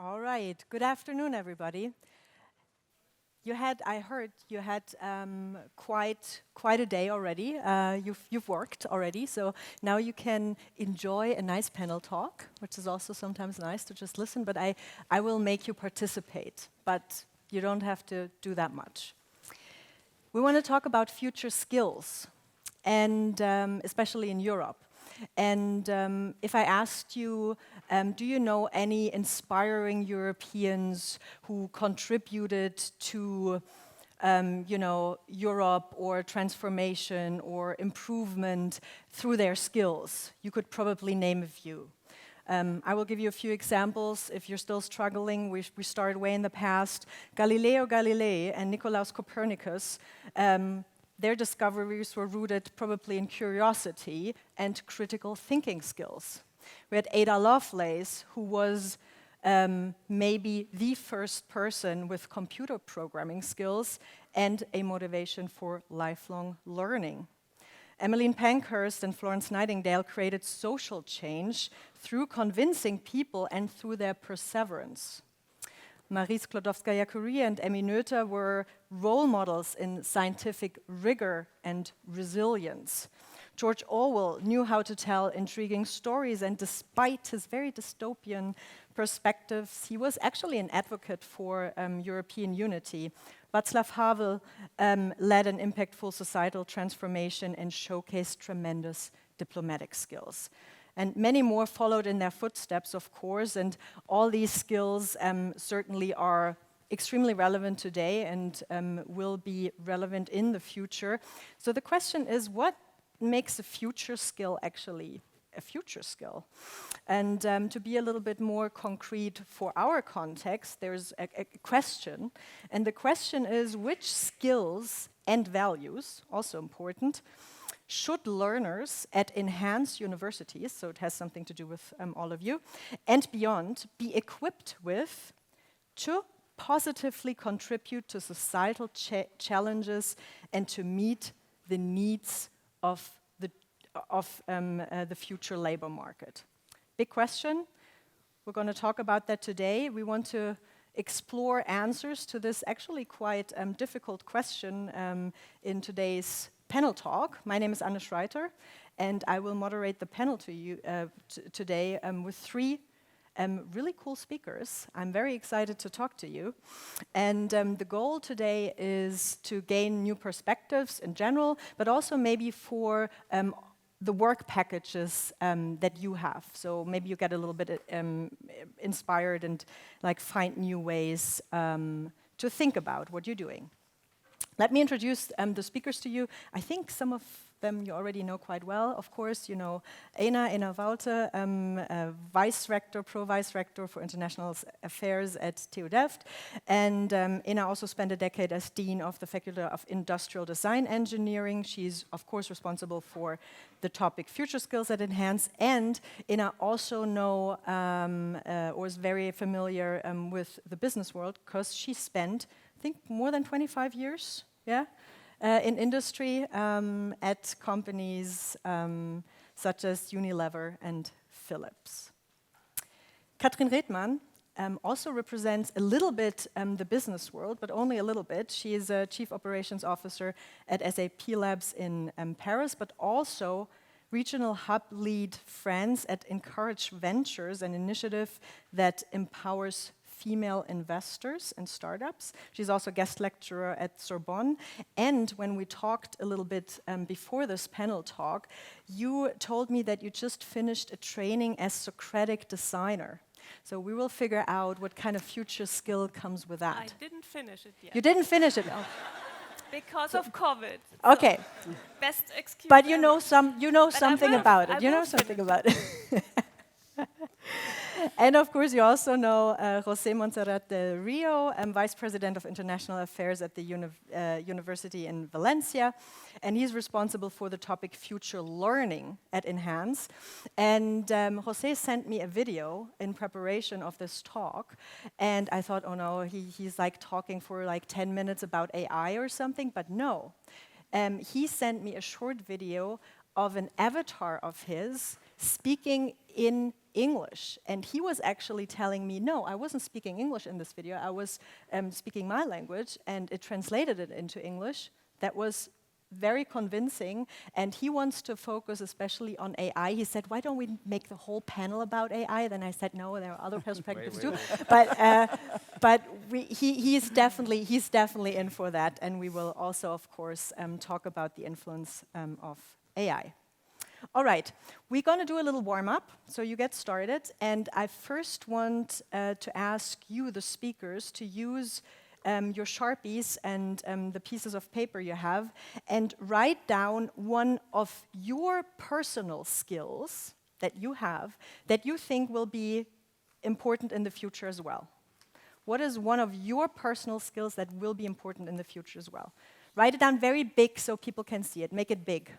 All right. Good afternoon, everybody. I heard you had quite a day already. You've worked already, so now you can enjoy a nice panel talk, which is also sometimes nice to just listen. But I will make you participate, but you don't have to do that much. We want to talk about future skills, and especially in Europe. And if I asked you, do you know any inspiring Europeans who contributed to, Europe or transformation or improvement through their skills? You could probably name a few. I will give you a few examples. If you're still struggling, we started way in the past. Galileo Galilei and Nicolaus Copernicus, their discoveries were rooted probably in curiosity and critical thinking skills. We had Ada Lovelace, who was maybe the first person with computer programming skills and a motivation for lifelong learning. Emmeline Pankhurst and Florence Nightingale created social change through convincing people and through their perseverance. Marie Sklodowska-Curie and Emmy Noether were role models in scientific rigor and resilience. George Orwell knew how to tell intriguing stories, and despite his very dystopian perspectives, he was actually an advocate for European unity. Václav Havel led an impactful societal transformation and showcased tremendous diplomatic skills. And many more followed in their footsteps, of course, and all these skills certainly are extremely relevant today and will be relevant in the future. So the question is, what makes a future skill actually a future skill? And to be a little bit more concrete for our context, there's a question, and the question is, which skills and values, also important, should learners at enhanced universities, so it has something to do with all of you, and beyond, be equipped with to positively contribute to societal challenges and to meet the needs of the future labor market? Big question. We're going to talk about that today. We want to explore answers to this actually quite difficult question in today's panel talk. My name is Anne Schreiter, and I will moderate the panel to you today with three really cool speakers. I'm very excited to talk to you. And the goal today is to gain new perspectives in general, but also maybe for the work packages that you have. So maybe you get a little bit inspired and find new ways to think about what you're doing. Let me introduce the speakers to you. I think some of them you already know quite well. Of course, you know Ena Woute, Pro-Vice Rector for International Affairs at TU Delft. And Ena also spent a decade as Dean of the Faculty of Industrial Design Engineering. She's, of course, responsible for the topic Future Skills at Enhance. And Ena also or is very familiar with the business world because she spent, I think, more than 25 years, in industry at companies such as Unilever and Philips. Katrin Redmann also represents a little bit the business world, but only a little bit. She is a Chief Operations Officer at SAP Labs in Paris, but also Regional Hub Lead France at Encourage Ventures, an initiative that empowers female investors and startups. She's also a guest lecturer at Sorbonne. And when we talked a little bit before this panel talk, you told me that you just finished a training as Socratic designer. So we will figure out what kind of future skill comes with that. I didn't finish it yet. You didn't finish it? Oh. Because of COVID. Okay. So best excuse. But you know something about it. You know something about it. And of course, you also know José Montserrat del Rio, Vice President of International Affairs at the University in Valencia. And he's responsible for the topic Future Learning at Enhance. And José sent me a video in preparation of this talk. And I thought, oh no, he's talking for 10 minutes about AI or something. But no, he sent me a short video of an avatar of his speaking in English. And he was actually telling me, no, I wasn't speaking English in this video. I was speaking my language, and it translated it into English. That was very convincing, and he wants to focus especially on AI. He said, why don't we make the whole panel about AI? Then I said, no, there are other perspectives too. But he's definitely in for that, and we will also, of course, talk about the influence of AI. All right, we're going to do a little warm-up, so you get started, and I first want to ask you, the speakers, to use your Sharpies and the pieces of paper you have, and write down one of your personal skills that you have that you think will be important in the future as well. What is one of your personal skills that will be important in the future as well? Write it down very big so people can see it. Make it big.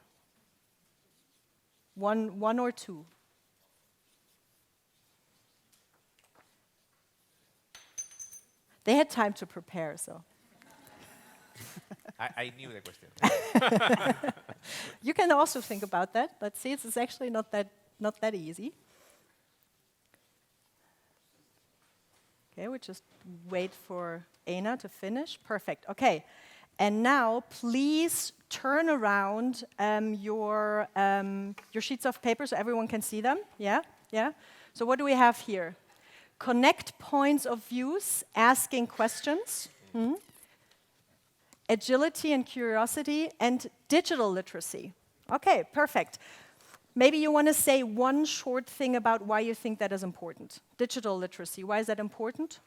One or two. They had time to prepare, so. I knew the question. You can also think about that. Let's see, it's actually not that easy. Okay, we just wait for Anna to finish. Perfect, okay. And now, please turn around your sheets of paper so everyone can see them. Yeah? So what do we have here? Connect points of views, asking questions, agility and curiosity, and digital literacy. Okay, perfect. Maybe you want to say one short thing about why you think that is important. Digital literacy, why is that important?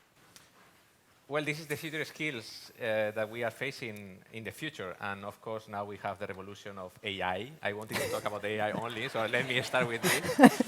Well, this is the future skills that we are facing in the future. And of course, now we have the revolution of AI. I wanted to talk about AI only, so let me start with this.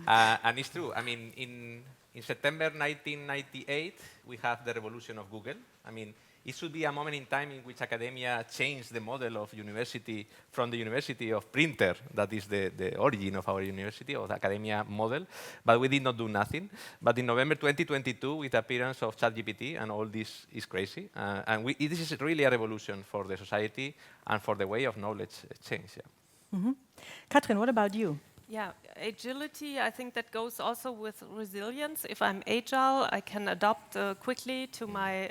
And it's true. I mean, in September 1998, we have the revolution of Google. I mean, it should be a moment in time in which academia changed the model of university from the university of printer, that is the origin of our university, of the academia model, but we did not do nothing. But in November 2022, with the appearance of ChatGPT, and all this is crazy, and this is really a revolution for the society and for the way of knowledge exchange. Yeah. Katrin, what about you? Yeah, agility, I think that goes also with resilience. If I'm agile, I can adapt quickly to my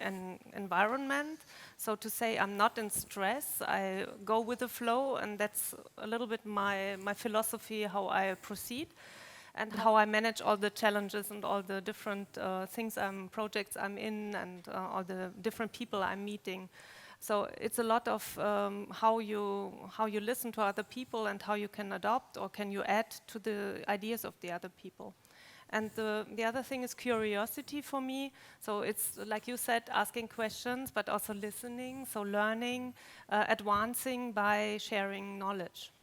environment. So to say I'm not in stress, I go with the flow, and that's a little bit my philosophy, how I proceed, and how I manage all the challenges and all the different projects I'm in, and all the different people I'm meeting. So it's a lot of how you listen to other people and how you can adopt or can you add to the ideas of the other people. And the other thing is curiosity for me. So it's, like you said, asking questions, but also listening, so learning, advancing by sharing knowledge.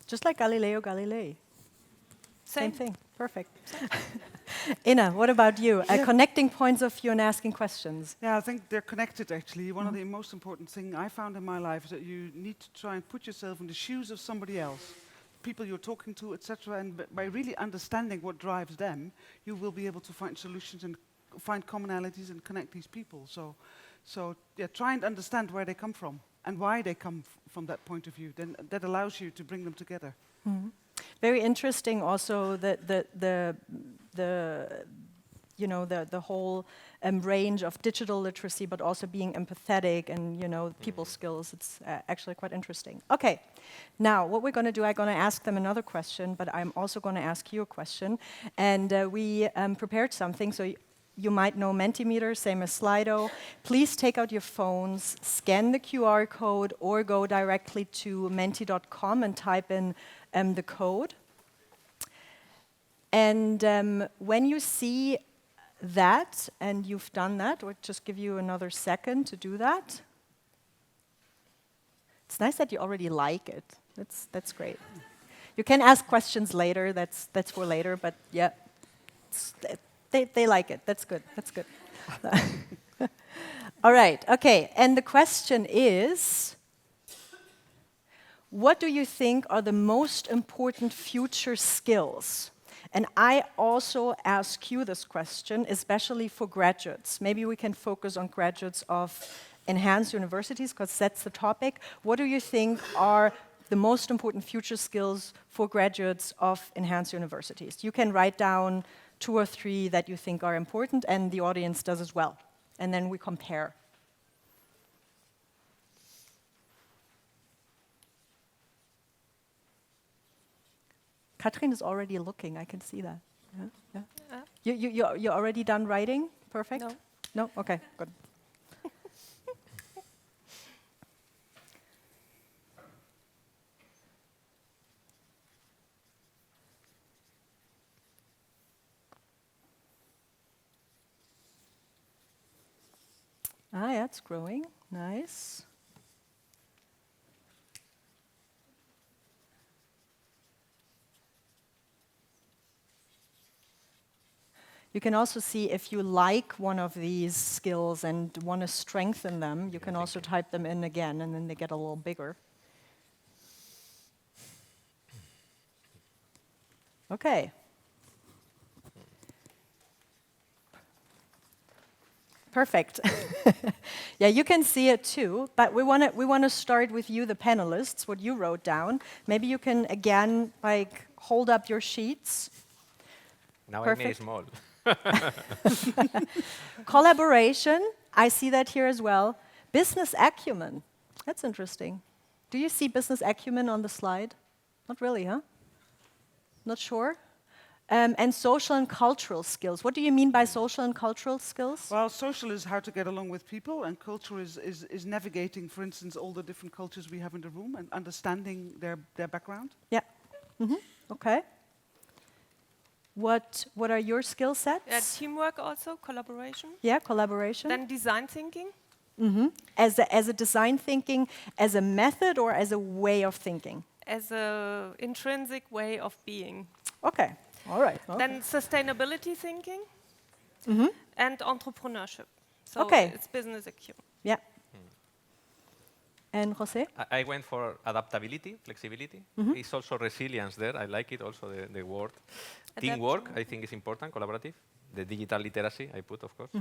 Just like Galileo Galilei. Same thing, perfect. Inna, what about you? Connecting points of view and asking questions. Yeah, I think they're connected, actually. One of the most important things I found in my life is that you need to try and put yourself in the shoes of somebody else, people you're talking to, etc. And by really understanding what drives them, you will be able to find solutions and find commonalities and connect these people. So yeah, try and understand where they come from and why they come from that point of view. Then that allows you to bring them together. Mm-hmm. Very interesting also the whole range of digital literacy, but also being empathetic and people skills. It's actually quite interesting. Okay, now what we're going to do, I'm going to ask them another question, but I'm also going to ask you a question. And we prepared something, so you might know Mentimeter, same as Slido. Please take out your phones, scan the QR code, or go directly to menti.com and type in the code. And when you see that, and you've done that, or just give you another second to do that. It's nice that you already like it. That's great. You can ask questions later. That's for later. But yeah, they like it. That's good. That's good. All right. Okay. And the question is, what do you think are the most important future skills? And I also ask you this question, especially for graduates. Maybe we can focus on graduates of enhanced universities, because that's the topic. What do you think are the most important future skills for graduates of enhanced universities. You can write down 2 or 3 that you think are important, and the audience does as well. And then we compare. Katrin is already looking, I can see that. Yeah, yeah. You're already done writing? Perfect? No. No? Okay, good. Ah, yeah, it's growing. Nice. You can also see if you like one of these skills and want to strengthen them, you can also type them in again, and then they get a little bigger. Okay. Perfect. Yeah, you can see it too, but we want to start with you, the panelists, what you wrote down. Maybe you can again hold up your sheets. Now Perfect. I made small. Collaboration, I see that here as well. Business acumen, that's interesting. Do you see business acumen on the slide? Not really, huh? Not sure? And social and cultural skills. What do you mean by social and cultural skills? Well, social is how to get along with people, and culture is navigating, for instance, all the different cultures we have in the room and understanding their background. Yeah. Okay. What are your skill sets? Teamwork also, collaboration. Yeah, collaboration. Then design thinking. As a design thinking, as a method, or as a way of thinking? As an intrinsic way of being. Okay. All right. Okay. Then sustainability thinking and entrepreneurship. So Okay. it's business acumen. Yeah. And José? I went for adaptability, flexibility. It's also resilience there. I like it also, the word. Teamwork, I think is important, collaborative. The digital literacy, I put, of course.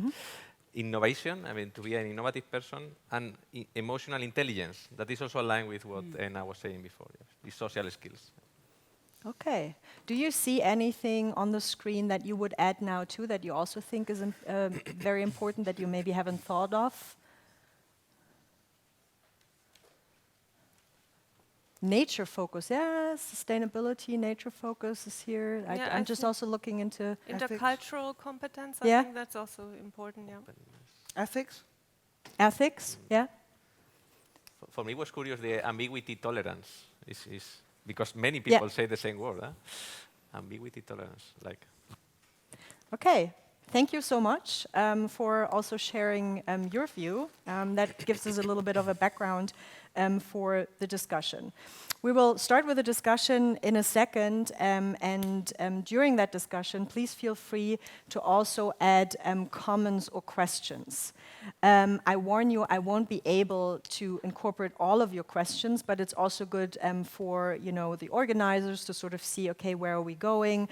Innovation, I mean, to be an innovative person. And emotional intelligence, that is also aligned with what Anna was saying before. Yes. The social skills. Okay. Do you see anything on the screen that you would add now too, that you also think is very important, that you maybe haven't thought of? Nature focus, yeah, sustainability, nature focus is here. I'm just also looking into intercultural competence. Yeah. I think that's also important. Yeah. Ethics. ethics. Yeah. For me, it was curious the ambiguity tolerance is because many people say the same word. Huh? Ambiguity tolerance, like. Okay. Thank you so much for also sharing your view. That gives us a little bit of a background for the discussion. We will start with a discussion in a second, and during that discussion, please feel free to also add comments or questions. I warn you, I won't be able to incorporate all of your questions, but it's also good for the organizers to sort of see, okay, where are we going?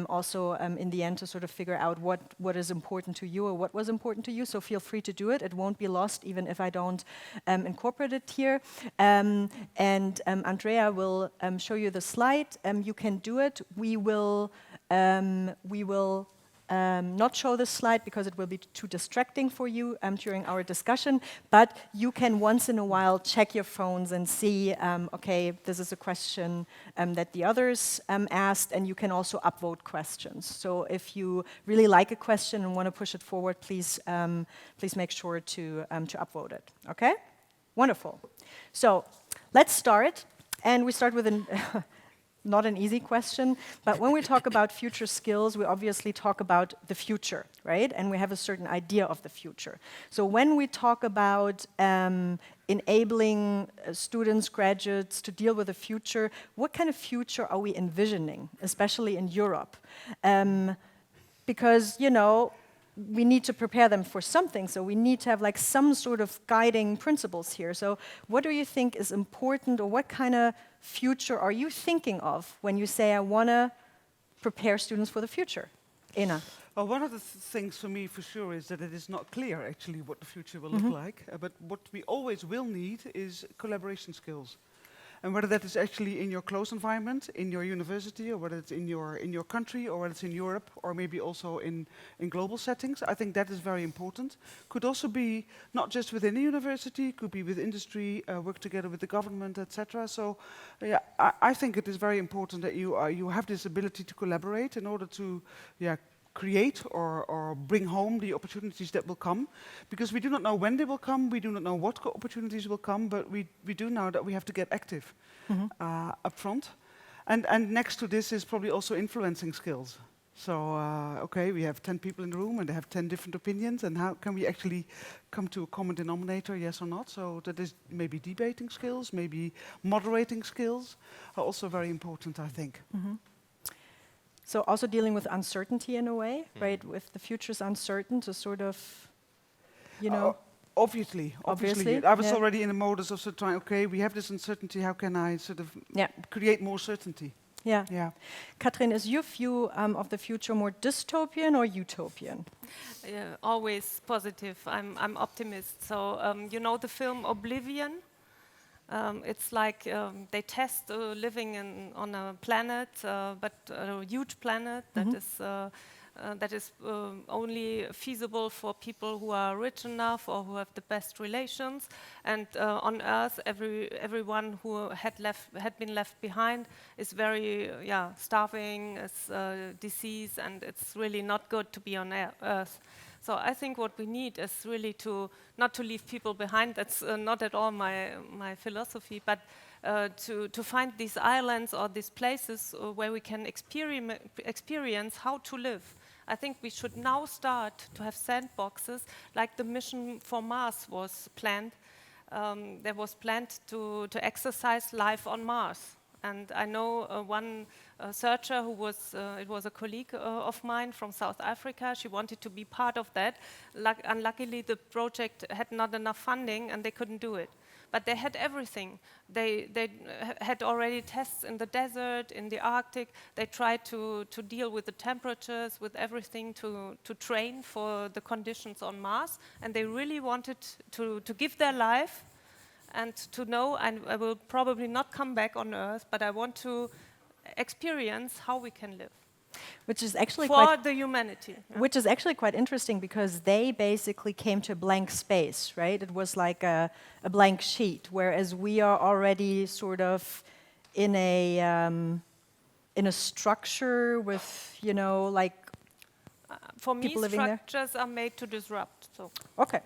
Also, in the end, to sort of figure out what is important to you or what was important to you. So feel free to do it. It won't be lost, even if I don't incorporate it here. And Andrea will show you the slide. You can do it. We will not show this slide because it will be too distracting for you during our discussion, but you can once in a while check your phones and see, okay, this is a question that the others asked, and you can also upvote questions. So if you really like a question and want to push it forward, please make sure to upvote it, okay? Wonderful. So let's start, and we start with not an easy question, but when we talk about future skills, we obviously talk about the future, right? And we have a certain idea of the future. So when we talk about enabling students, graduates to deal with the future, what kind of future are we envisioning, especially in Europe? Because, we need to prepare them for something, so we need to have like some sort of guiding principles here. So what do you think is important, or what kind of future are you thinking of when you say, I want to prepare students for the future? Ena. Well, one of the things for me, for sure, is that it is not clear, actually, what the future will look like. But what we always will need is collaboration skills. And whether that is actually in your close environment, in your university, or whether it's in your country, or whether it's in Europe, or maybe also in global settings, I think that is very important. Could also be not just within a university, could be with industry, work together with the government, etc. So, yeah, I think it is very important that you have this ability to collaborate in order to, create or bring home the opportunities that will come, because we do not know when they will come, we do not know what opportunities will come, but we do know that we have to get active up front. And next to this is probably also influencing skills. So, okay, we have 10 people in the room and they have 10 different opinions, and how can we actually come to a common denominator, yes or not? So that is maybe debating skills, maybe moderating skills are also very important, I think. So also dealing with uncertainty in a way, right? If the future's uncertain, to sort of, Obviously. Obviously, I was yeah. already in a modus of sort of trying, okay, we have this uncertainty, how can I sort of create more certainty? Yeah. Yeah. Katrin, is your view of the future more dystopian or utopian? Always positive. I'm optimist. So you know the film Oblivion? It's like they test living on a planet, but a huge planet that is only feasible for people who are rich enough or who have the best relations. And on Earth, everyone who had been left behind is very starving, is diseased, and it's really not good to be on Earth. So I think what we need is really not to leave people behind. That's not at all my philosophy, but to find these islands or these places where we can experience how to live. I think we should now start to have sandboxes, like the mission for Mars was planned. There was planned to exercise life on Mars. And I know one searcher who it was a colleague of mine from South Africa. She wanted to be part of that. Unluckily, the project had not enough funding and they couldn't do it. But they had everything. They had already tests in the desert, in the Arctic. They tried to deal with the temperatures, with everything to train for the conditions on Mars. And they really wanted to give their life and to know, and I will probably not come back on Earth, but I want to experience how we can live. Which is actually for the humanity. Which is actually quite interesting, because they basically came to a blank space, right? It was like a blank sheet, whereas we are already sort of in a structure with, like for me, people living there. Structures are made to disrupt. So. Okay,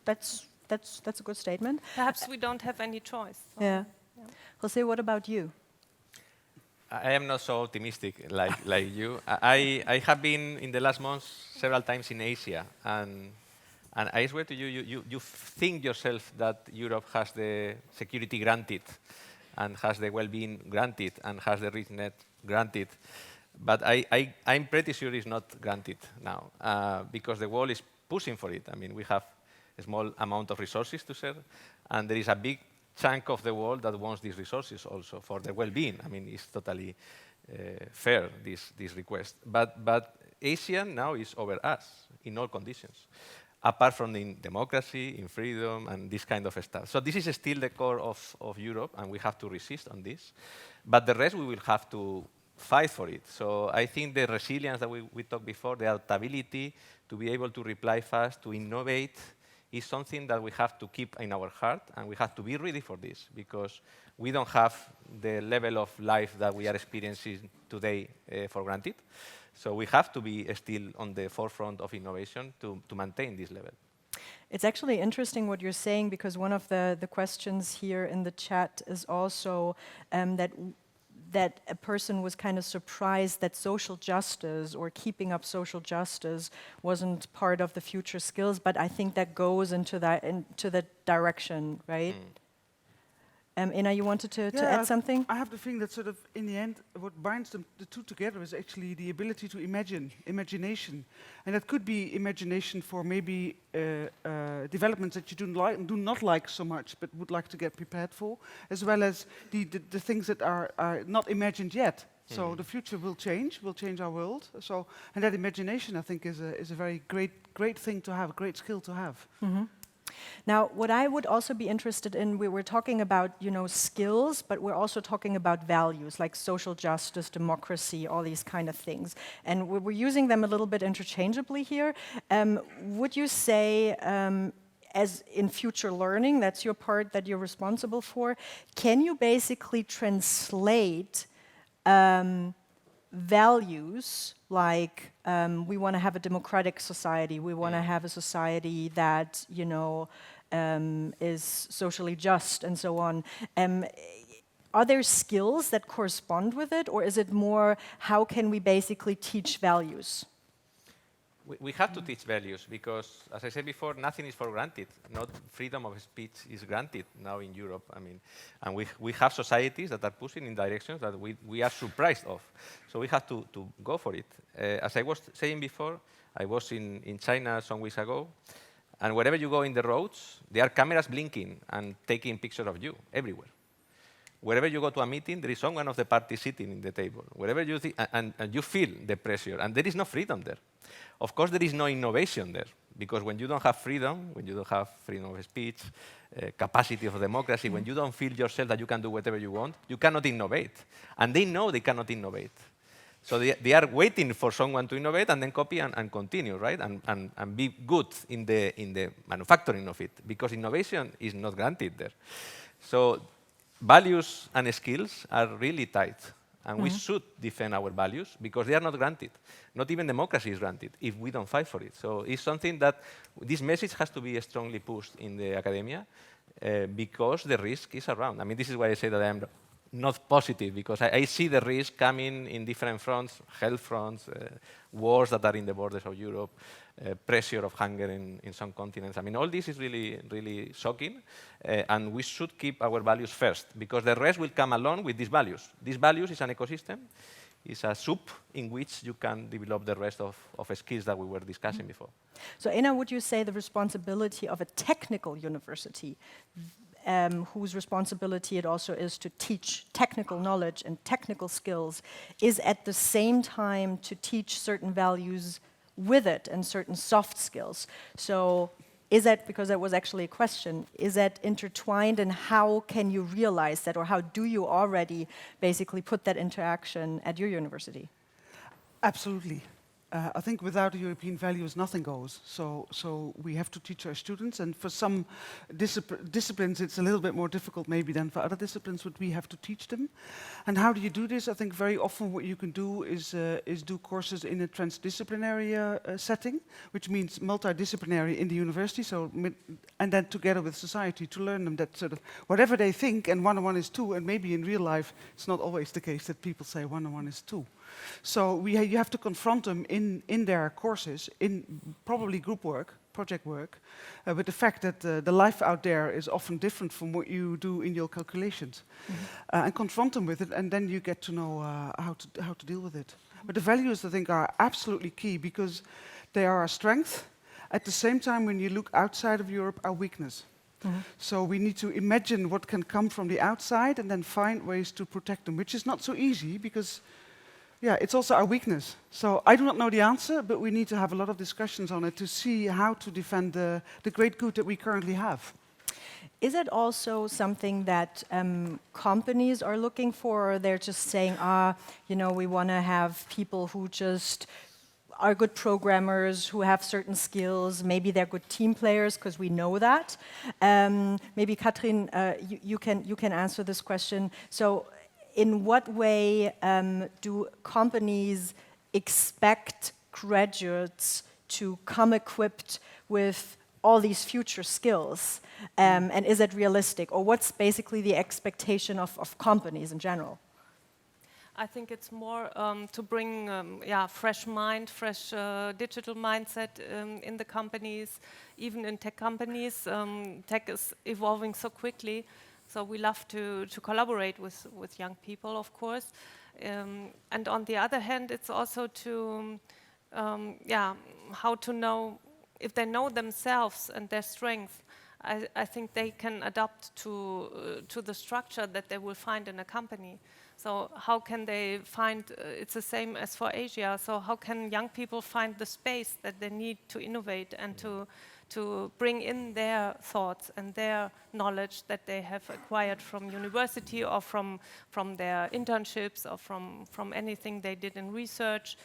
that's a good statement. Perhaps we don't have any choice. So. Yeah. Jose, what about you? I am not so optimistic like you. I have been in the last months several times in Asia, and I swear to you, you think yourself that Europe has the security granted, and has the well-being granted, and has the richness granted, but I'm pretty sure it's not granted now, because the world is pushing for it. I mean, we have a small amount of resources to share, and there is a big chunk of the world that wants these resources also for their well-being. I mean, it's totally fair, this request. But Asia now is over us in all conditions, apart from in democracy, in freedom, and this kind of stuff. So this is still the core of Europe, and we have to resist on this. But the rest, we will have to fight for it. So I think the resilience that we talked before, the adaptability to be able to reply fast, to innovate, is something that we have to keep in our heart, and we have to be ready for this, because we don't have the level of life that we are experiencing today for granted. So we have to be still on the forefront of innovation to maintain this level. It's actually interesting what you're saying, because one of the questions here in the chat is also that a person was kind of surprised that social justice or keeping up social justice wasn't part of the future skills, but I think that goes into the direction, right? Ina, you wanted to add something? I have the feeling that sort of, in the end, what binds the two together is actually the ability to imagination. And that could be imagination for maybe developments that you do not like so much, but would like to get prepared for, as well as the things that are not imagined yet. So the future will change our world. So, and that imagination, I think, is a very great thing to have, a great skill to have. Now, what I would also be interested in, we were talking about, skills, but we're also talking about values like social justice, democracy, all these kind of things. And we're using them a little bit interchangeably here. Would you say, as in future learning, that's your part that you're responsible for, can you basically translate values like we want to have a democratic society, we want to have a society that is socially just and so on. Are there skills that correspond with it, or is it more how can we basically teach values? We have to teach values because, as I said before, nothing is for granted. Not freedom of speech is granted now in Europe. I mean, and we have societies that are pushing in directions that we are surprised of. So we have to go for it. As I was saying before, I was in China some weeks ago, and wherever you go in the roads, there are cameras blinking and taking pictures of you everywhere. Wherever you go to a meeting, there is someone of the party sitting in the table. Wherever you and you feel the pressure, and there is no freedom there. Of course, there is no innovation there, because when you don't have freedom, when you don't have freedom of speech, capacity of democracy, when you don't feel yourself that you can do whatever you want, you cannot innovate. And they know they cannot innovate. So they are waiting for someone to innovate and then copy and continue, right? And be good in the manufacturing of it, because innovation is not granted there. So values and skills are really tight. And we should defend our values because they are not granted. Not even democracy is granted if we don't fight for it. So it's something that this message has to be strongly pushed in the academia because the risk is around. I mean, this is why I say that I am not positive, because I see the risk coming in different fronts, health fronts, wars that are in the borders of Europe, pressure of hunger in some continents. I mean, all this is really, really shocking, and we should keep our values first, because the rest will come along with these values. These values is an ecosystem, is a soup in which you can develop the rest of skills that we were discussing before. So, Anna, would you say the responsibility of a technical university, whose responsibility it also is to teach technical knowledge and technical skills, is at the same time to teach certain values with it and certain soft skills? So is that, because that was actually a question, is that intertwined, and how can you realize that, or how do you already basically put that into action at your university? Absolutely. I think without European values, nothing goes. So we have to teach our students, and for some disciplines, it's a little bit more difficult maybe than for other disciplines, but we have to teach them. And how do you do this? I think very often what you can do is do courses in a transdisciplinary setting, which means multidisciplinary in the university, and then together with society to learn them that sort of whatever they think, and 1 and 1 is 2, and maybe in real life, it's not always the case that people say 1 and 1 is 2. So you have to confront them in their courses, in probably group work, project work, with the fact that the life out there is often different from what you do in your calculations, and confront them with it, and then you get to know how to deal with it. But the values, I think, are absolutely key because they are our strength. At the same time, when you look outside of Europe, our weakness. So we need to imagine what can come from the outside and then find ways to protect them, which is not so easy because it's also our weakness. So I do not know the answer, but we need to have a lot of discussions on it to see how to defend the great good that we currently have. Is it also something that companies are looking for, or they're just saying, we want to have people who just are good programmers, who have certain skills, maybe they're good team players, because we know that. Maybe Katrin, you can answer this question. So in what way do companies expect graduates to come equipped with all these future skills? And is it realistic? Or what's basically the expectation of companies in general? I think it's more to bring fresh mind, fresh digital mindset in the companies, even in tech companies. Tech is evolving so quickly, so we love to collaborate with young people, of course. And on the other hand, it's also to, how to know, if they know themselves and their strengths, I think they can adapt to the structure that they will find in a company. So how can they find, it's the same as for Asia, so how can young people find the space that they need to innovate and to bring in their thoughts and their knowledge that they have acquired from university or from their internships or from anything they did in research.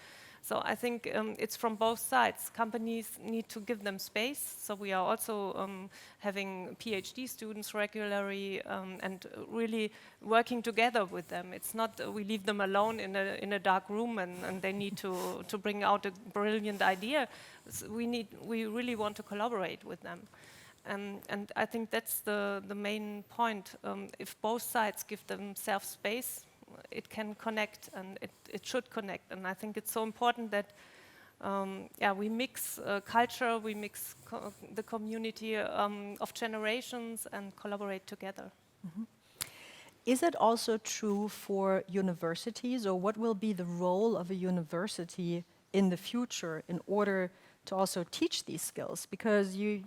So I think it's from both sides. Companies need to give them space. So we are also having PhD students regularly and really working together with them. It's not we leave them alone in a dark room and they need to bring out a brilliant idea. We really want to collaborate with them. And I think that's the main point. If both sides give themselves space, it can connect, and it should connect. And I think it's so important that we mix culture, we mix the community of generations and collaborate together. Mm-hmm. Is it also true for universities, or what will be the role of a university in the future in order to also teach these skills? Because you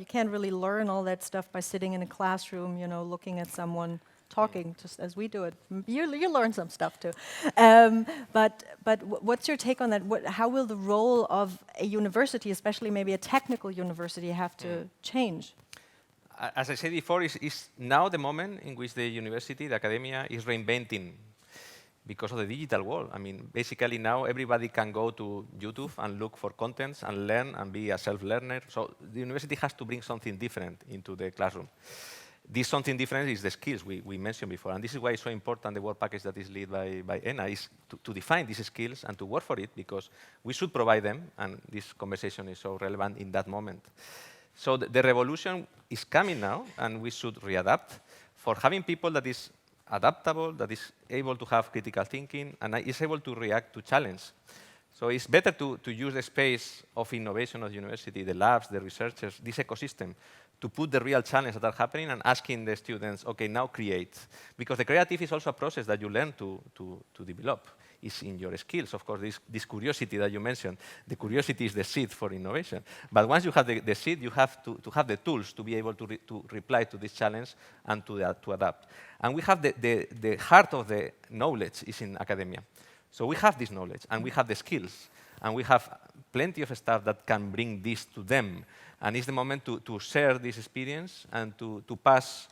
can't really learn all that stuff by sitting in a classroom, looking at someone talking, just as we do it. You learn some stuff too. But what's your take on that? How will the role of a university, especially maybe a technical university, have to change? As I said before, is now the moment in which the university, the academia, is reinventing because of the digital world. I mean, basically now everybody can go to YouTube and look for contents and learn and be a self-learner. So the university has to bring something different into the classroom. This something different is the skills we mentioned before, and this is why it's so important, the work package that is led by ENA, is to define these skills and to work for it, because we should provide them, and this conversation is so relevant in that moment. So the revolution is coming now, and we should readapt for having people that is adaptable, that is able to have critical thinking, and is able to react to challenge. So it's better to use the space of innovation of the university, the labs, the researchers, this ecosystem, to put the real challenges that are happening and asking the students, okay, now create. Because the creative is also a process that you learn to develop. It's in your skills, of course, this curiosity that you mentioned. The curiosity is the seed for innovation. But once you have the seed, you have to have the tools to be able to reply to this challenge and to adapt. And we have the heart of the knowledge is in academia. So we have this knowledge, and we have the skills, and we have plenty of staff that can bring this to them. And it's the moment to share this experience and to pass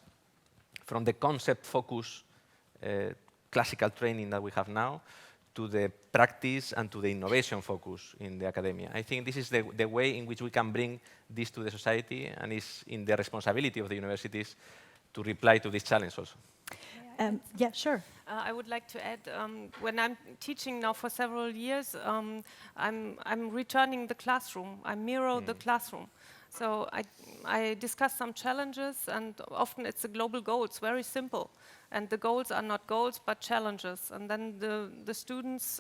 from the concept-focused classical training that we have now to the practice and to the innovation focus in the academia. I think this is the way in which we can bring this to the society, and it's in the responsibility of the universities to reply to this challenge also. Yeah, sure. I would like to add, when I'm teaching now for several years, I'm returning the classroom. I mirror the classroom. So I discuss some challenges, and often it's the global goals, very simple. And the goals are not goals, but challenges. And then the students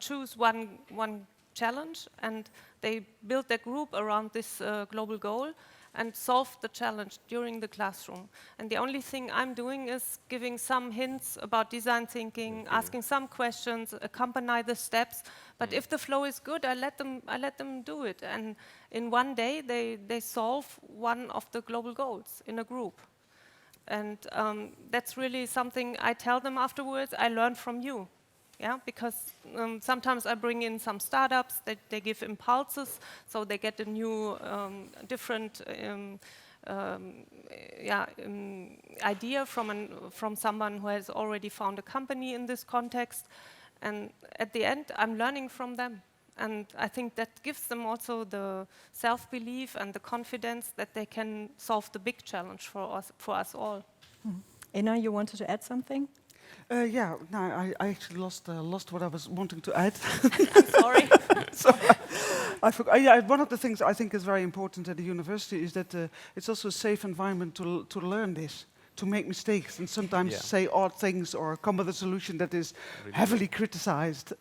choose one challenge, and they build their group around this global goal and solve the challenge during the classroom. And the only thing I'm doing is giving some hints about design thinking, asking some questions, accompany the steps. But if the flow is good, I let them do it. And in one day, they solve one of the global goals in a group. And that's really something I tell them afterwards. I learned from you. Yeah, because sometimes I bring in some startups that they give impulses, so they get a new, different idea from someone who has already found a company in this context. And at the end, I'm learning from them. And I think that gives them also the self-belief and the confidence that they can solve the big challenge for us all. Ena, you wanted to add something? Yeah, no, I actually lost what I was wanting to add. I'm sorry. So I forgot. Yeah, one of the things I think is very important at the university is that it's also a safe environment to learn this, to make mistakes, and sometimes say odd things or come with a solution that is really heavily criticized.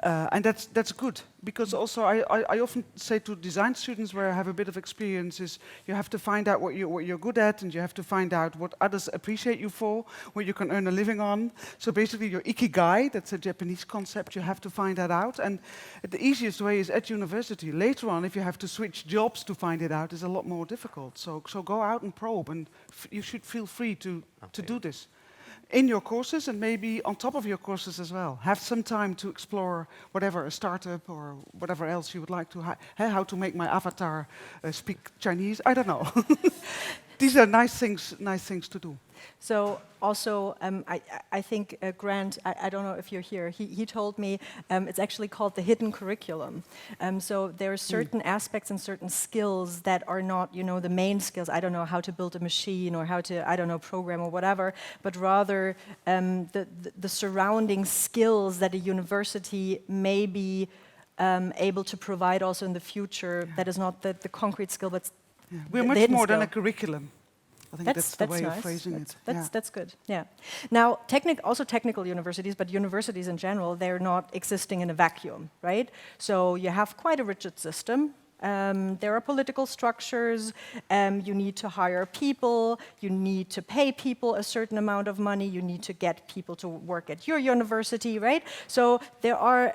And that's good, because also I often say to design students where I have a bit of experience is you have to find out what you're good at, and you have to find out what others appreciate you for, what you can earn a living on. So basically your ikigai, that's a Japanese concept, you have to find that out. And the easiest way is at university. Later on, if you have to switch jobs to find it out, it's a lot more difficult. So go out and probe, and you should feel free to do this. in your courses and maybe on top of your courses as well. Have some time to explore whatever, a startup or whatever else you would like to, how to make my avatar speak Chinese, I don't know. These are nice things to do. So also, I think Grant, I don't know if you're here, he told me it's actually called the hidden curriculum. So there are certain aspects and certain skills that are not, the main skills. I don't know how to build a machine or how to, I don't know, program or whatever, but rather the surrounding skills that a university may be able to provide also in the future. That is not the concrete skill, but We're much more than a curriculum. I think that's the way nice. of phrasing it. That's good, yeah. Now, also technical universities, but universities in general, they're not existing in a vacuum, right? So you have quite a rigid system. There are political structures, you need to hire people, you need to pay people a certain amount of money, you need to get people to work at your university, right? So there are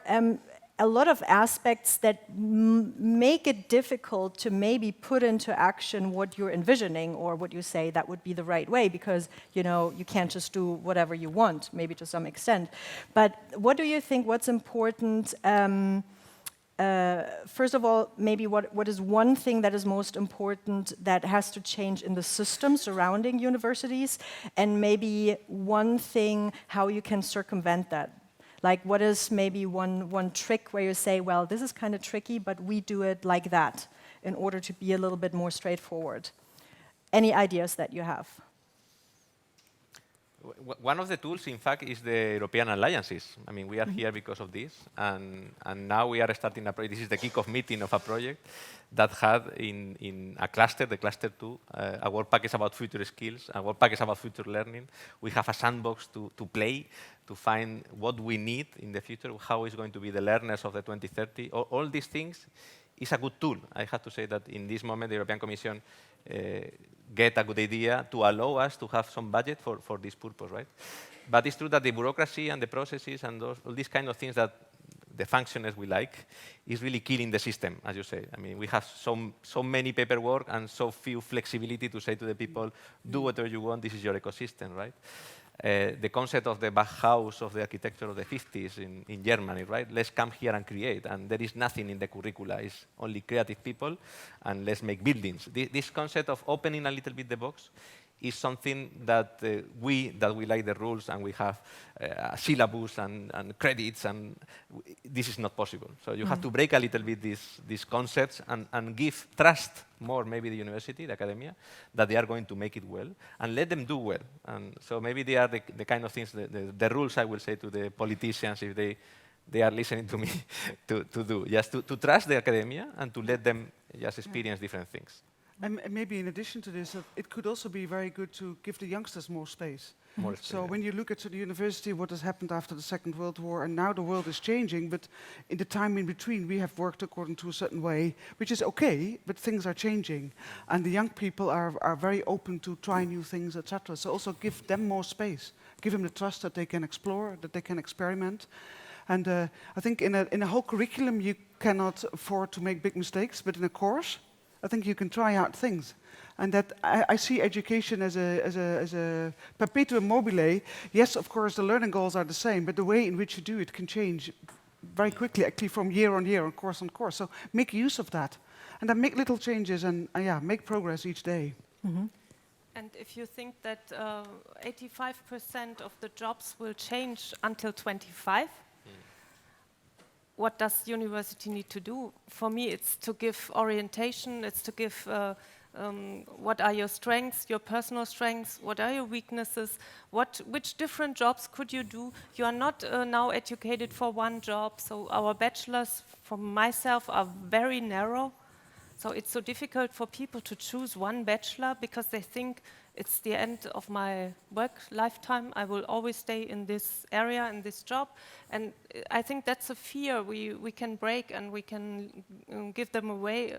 a lot of aspects that make it difficult to maybe put into action what you're envisioning or what you say that would be the right way, because you can't just do whatever you want, maybe to some extent. But what do you think, what's important? First of all, maybe what is one thing that is most important that has to change in the system surrounding universities, and maybe one thing how you can circumvent that? Like, what is maybe one trick where you say, well, this is kind of tricky, but we do it like that in order to be a little bit more straightforward? Any ideas that you have? One of the tools, in fact, is the European alliances. I mean, we are here because of this, and now we are starting a project. This is the kickoff meeting of a project that had in a cluster, the cluster 2, a work package about future skills, a work package about future learning. We have a sandbox to play, to find what we need in the future, how is going to be the learners of the 2030. All these things is a good tool. I have to say that in this moment, the European Commission get a good idea to allow us to have some budget for this purpose, right? But it's true that the bureaucracy and the processes and all these kind of things that the functioners we like is really killing the system, as you say. I mean, we have so many paperwork and so few flexibility to say to the people, do whatever you want, this is your ecosystem, right? The concept of the Bauhaus of the architecture of the 50s in Germany, right? Let's come here and create, and there is nothing in the curricula. It's only creative people, and let's make buildings. This concept of opening a little bit the box is something that we like the rules, and we have a syllabus and credits, and this is not possible. So you have to break a little bit these concepts and give trust more, maybe the university, the academia, that they are going to make it well, and let them do well. And so maybe they are the kind of things, the rules I will say to the politicians if they are listening to me to do, just to trust the academia and to let them just experience different things. And maybe in addition to this, it could also be very good to give the youngsters more space. So when you look at the university, what has happened after the Second World War, and now the world is changing, but in the time in between, we have worked according to a certain way, which is okay, but things are changing. And the young people are very open to try new things, etc. So also give them more space. Give them the trust that they can explore, that they can experiment. And I think in a whole curriculum, you cannot afford to make big mistakes, but in a course, I think you can try out things. And that I see education as a perpetuum mobile. Yes, of course, the learning goals are the same, but the way in which you do it can change very quickly, actually from year on year, on course. So make use of that. And then make little changes and make progress each day. Mm-hmm. And if you think that 85% of the jobs will change until 25, what does university need to do? For me, it's to give orientation, it's to give what are your strengths, your personal strengths, what are your weaknesses, which different jobs could you do? You are not now educated for one job, so our bachelors, for myself, are very narrow. So it's so difficult for people to choose one bachelor because they think it's the end of my work lifetime. I will always stay in this area, in this job. And I think that's a fear we can break, and we can give them away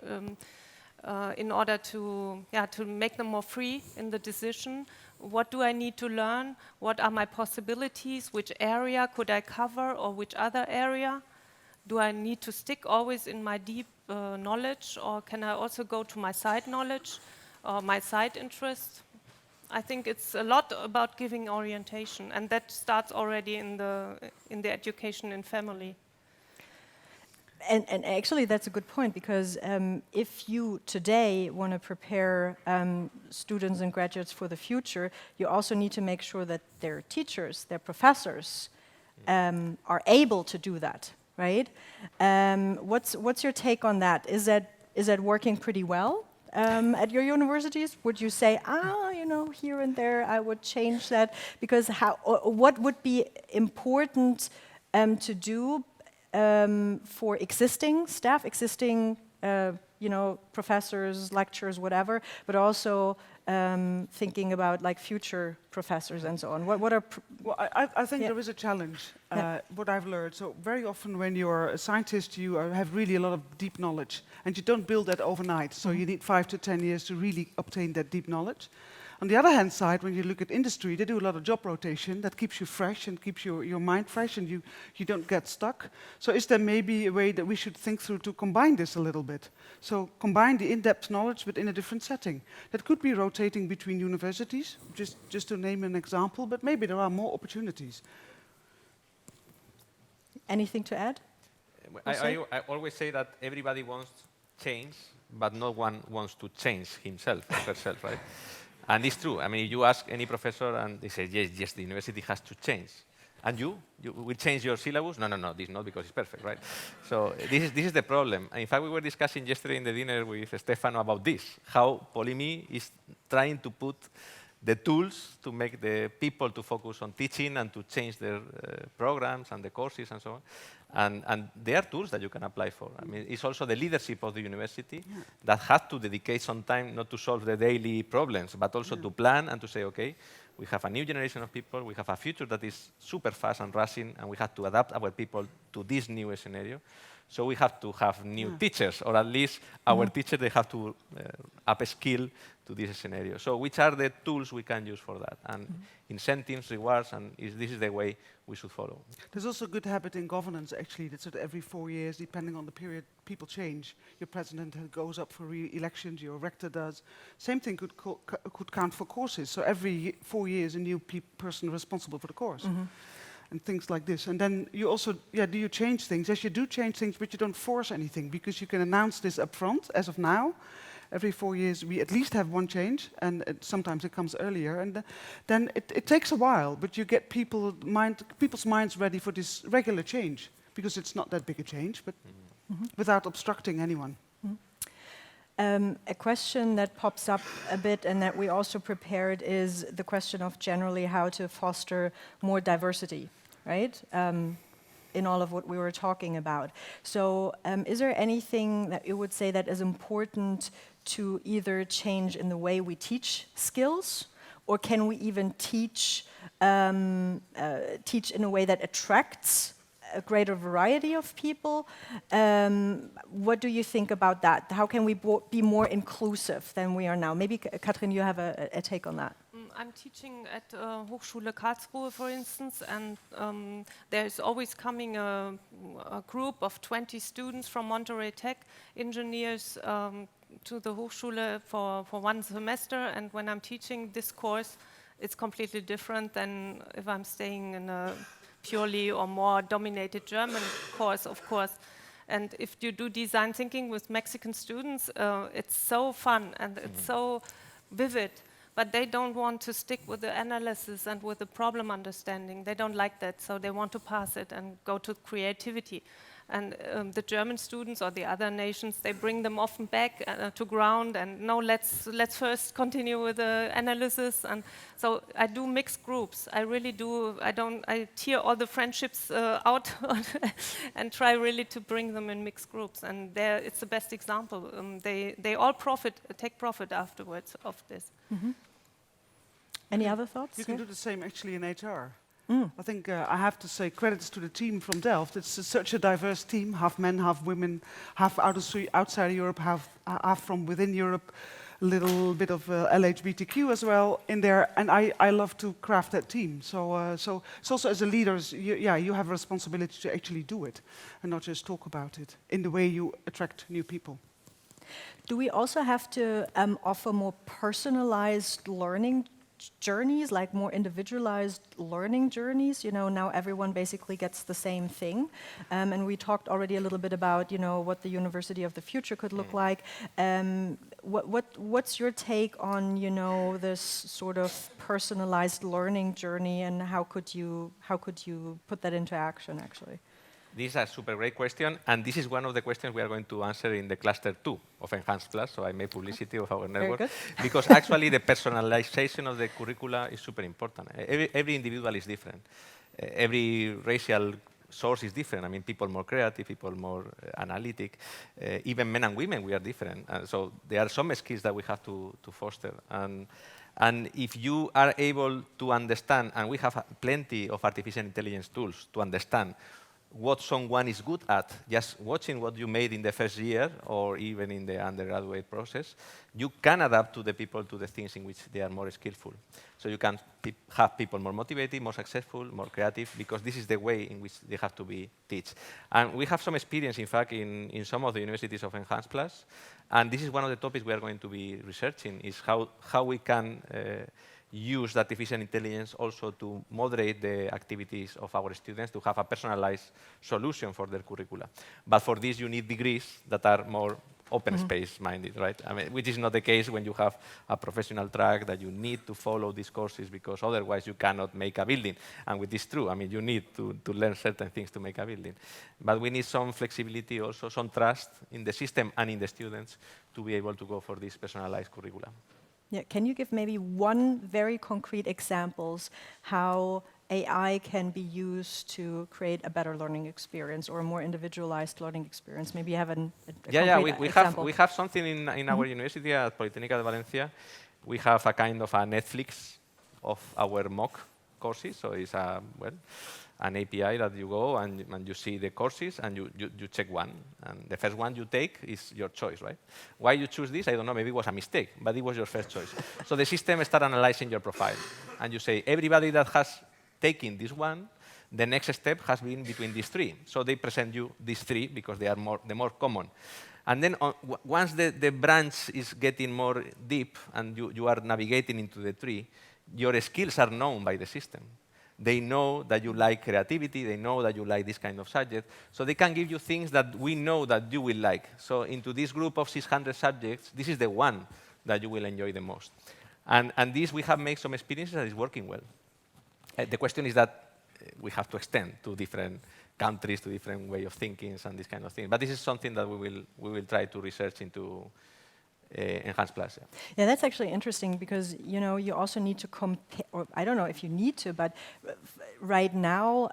in order to make them more free in the decision. What do I need to learn? What are my possibilities? Which area could I cover, or which other area? Do I need to stick always in my deep knowledge, or can I also go to my side knowledge or my side interest? I think it's a lot about giving orientation, and that starts already in the education in family. And actually, that's a good point, because if you today want to prepare students and graduates for the future, you also need to make sure that their teachers, their professors, are able to do that, right? What's your take on that? Is that working pretty well at your universities? Would you say, here and there I would change that? Because what would be important to do for existing staff, professors, lecturers, whatever, but also thinking about like future professors and so on. What are Well, I think there is a challenge, what I've learned. So very often when you're a scientist, you have really a lot of deep knowledge, and you don't build that overnight. So you need 5 to 10 years to really obtain that deep knowledge. On the other hand side, when you look at industry, they do a lot of job rotation that keeps you fresh and keeps your mind fresh, and you don't get stuck. So is there maybe a way that we should think through to combine this a little bit? So combine the in-depth knowledge, but in a different setting. That could be rotating between universities, just to name an example, but maybe there are more opportunities. anything to add? I always say that everybody wants change, but no one wants to change himself or herself, right? And it's true. I mean, if you ask any professor and they say, yes, the university has to change. And you will change your syllabus? No, this is not because it's perfect, right? So this is the problem. And in fact, we were discussing yesterday in the dinner with Stefano about this, how Polyme is trying to put the tools to make the people to focus on teaching and to change their programs and the courses and so on. And there are tools that you can apply for. I mean, it's also the leadership of the university that had to dedicate some time not to solve the daily problems, but also to plan and to say, okay, we have a new generation of people, we have a future that is super fast and rushing, and we have to adapt our people to this new scenario. So we have to have new teachers, or at least our teachers, they have to upskill to this scenario. So which are the tools we can use for that? And incentives, rewards, and this is the way we should follow. There's also a good habit in governance, actually, that sort of every 4 years, depending on the period, people change. Your president goes up for re-elections, your rector does. Same thing could count for courses. So every 4 years, a new person responsible for the course. And things like this. And then you also, do you change things? Yes, you do change things, but you don't force anything, because you can announce this up front, as of now. Every 4 years, we at least have one change, and sometimes it comes earlier. And then it takes a while, but you get people's minds ready for this regular change, because it's not that big a change, but without obstructing anyone. A question that pops up a bit and that we also prepared is the question of generally how to foster more diversity, right? In all of what we were talking about. So is there anything that you would say that is important to either change in the way we teach skills, or can we even teach in a way that attracts a greater variety of people? What do you think about that? How can we be more inclusive than we are now? Maybe, Katrin, you have a take on that. I'm teaching at Hochschule Karlsruhe, for instance, and there is always coming a group of 20 students from Monterey Tech, engineers, to the Hochschule for 1 semester. And when I'm teaching this course, it's completely different than if I'm staying in a purely or more dominated German course, of course. And if you do design thinking with Mexican students, it's so fun and it's so vivid. But they don't want to stick with the analysis and with the problem understanding. They don't like that, so they want to pass it and go to creativity. And the German students or the other nations, they bring them often back to ground, and no, let's first continue with the analysis. And so I do mixed groups. I really do. I tear all the friendships out and try really to bring them in mixed groups. And it's the best example. They all take profit afterwards of this. Any other thoughts? You can do the same actually in HR. I think I have to say credits to the team from Delft. It's such a diverse team, half men, half women, half outside Europe, half from within Europe, a little bit of LGBTQ as well in there. And I love to craft that team. So it's also as a leader, you have a responsibility to actually do it and not just talk about it in the way you attract new people. Do we also have to offer more personalized learning journeys, like more individualized learning journeys. You know, now everyone basically gets the same thing. And we talked already a little bit about, you know, what the university of the future could look like. What's your take on, you know, this sort of personalized learning journey, and how could you put that into action, actually? This is a super great question, and this is one of the questions we are going to answer in the cluster 2 of Enhanced Plus, so I made publicity of our network. Very good. Because actually the personalization of the curricula is super important. Every individual is different. Every racial source is different. I mean, people more creative, people more analytic. Even men and women, we are different. So there are some skills that we have to foster. And if you are able to understand, and we have plenty of artificial intelligence tools to understand what someone is good at, just watching what you made in the first year or even in the undergraduate process, you can adapt to the people to the things in which they are more skillful. So you can have people more motivated, more successful, more creative, because this is the way in which they have to be taught. And we have some experience, in fact, in some of the universities of Enhanced Plus, and this is one of the topics we are going to be researching, is how we can use artificial intelligence also to moderate the activities of our students, to have a personalized solution for their curricula. But for this, you need degrees that are more open space minded, right? I mean, which is not the case when you have a professional track that you need to follow these courses, because otherwise you cannot make a building. And which is true. I mean, you need to learn certain things to make a building. But we need some flexibility also, some trust in the system and in the students to be able to go for this personalized curricula. Yeah, can you give maybe one very concrete examples how AI can be used to create a better learning experience or a more individualized learning experience? Maybe you have a concrete example. We have something in our university at Politécnica de Valencia. We have a kind of a Netflix of our mock courses. So it's an API that you go and you see the courses and you check one. And the first one you take is your choice, right? Why you choose this, I don't know, maybe it was a mistake, but it was your first choice. So the system starts analyzing your profile. And you say, everybody that has taken this one, the next step has been between these three. So they present you these three because they are the more common. And then once the branch is getting more deep and you are navigating into the tree, your skills are known by the system. They know that you like creativity, they know that you like this kind of subject, so they can give you things that we know that you will like. So into this group of 600 subjects, this is the one that you will enjoy the most. And this, we have made some experiences that is working well. The question is that we have to extend to different countries, to different way of thinking and this kind of thing. But this is something that we will try to research into Enhanced Plus. Yeah, that's actually interesting because, you know, you also need to compare, or I don't know if you need to, but right now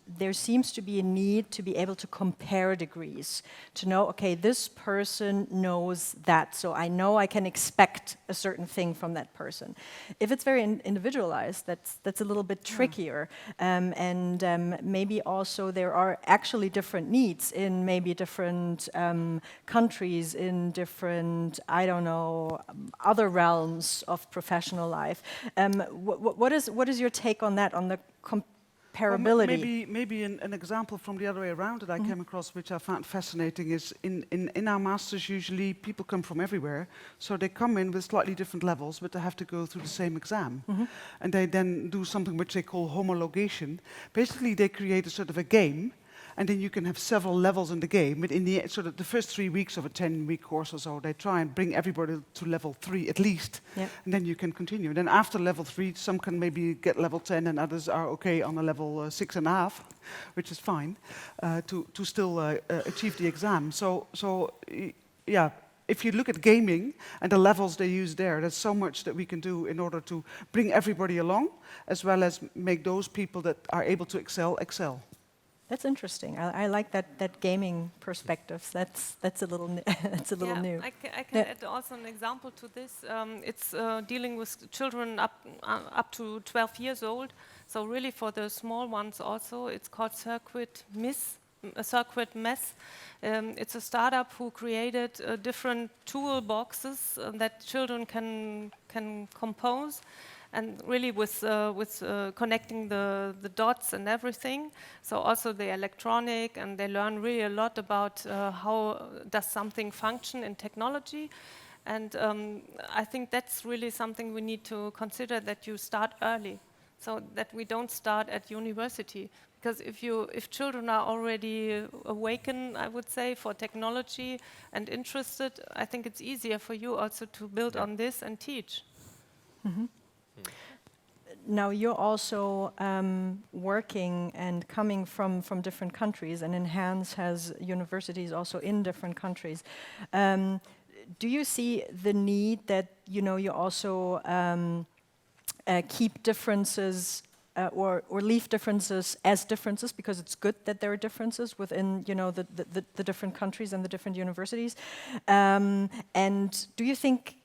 there seems to be a need to be able to compare degrees, to know, okay, this person knows that, so I know I can expect a certain thing from that person. If it's very individualized, that's a little bit trickier, and maybe also there are actually different needs in maybe different countries, in different, I don't know, other realms of professional life. What is your take on that, on the comparability? Well, maybe an example from the other way around that I came across, which I found fascinating, is in our masters, usually people come from everywhere, so they come in with slightly different levels, but they have to go through the same exam. And they then do something which they call homologation. Basically, they create a sort of a game, and then you can have several levels in the game. But in the sort of the first 3 weeks of a 10-week course or so, they try and bring everybody to level 3 at least, and then you can continue. Then after level 3, some can maybe get level 10, and others are okay on a level 6.5, which is fine, to still achieve the exam. So yeah. If you look at gaming and the levels they use there, there's so much that we can do in order to bring everybody along, as well as make those people that are able to excel. That's interesting. I like that gaming perspective. That's a little new. I can add also an example to this. It's dealing with children up to 12 years old. So really for the small ones also, it's called Circuit Mess. It's a startup who created different toolboxes that children can compose. And really with connecting the dots and everything. So also the electronic, and they learn really a lot about how does something function in technology. And I think that's really something we need to consider, that you start early, so that we don't start at university. Because if children are already awakened, I would say, for technology and interested, I think it's easier for you also to build on this and teach. Now you're also working and coming from different countries, and Enhance has universities also in different countries. Do you see the need that you also keep differences or leave differences as differences, because it's good that there are differences within the different countries and the different universities? And do you think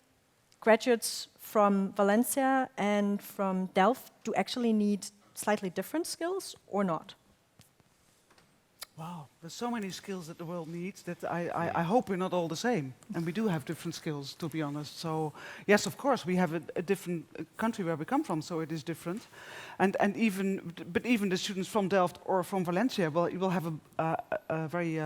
graduates from Valencia and from Delft do actually need slightly different skills or not? Wow, there's so many skills that the world needs that I hope we're not all the same. And we do have different skills, to be honest. So yes, of course, we have a different country where we come from, so it is different. But even the students from Delft or from Valencia, well, you will have a very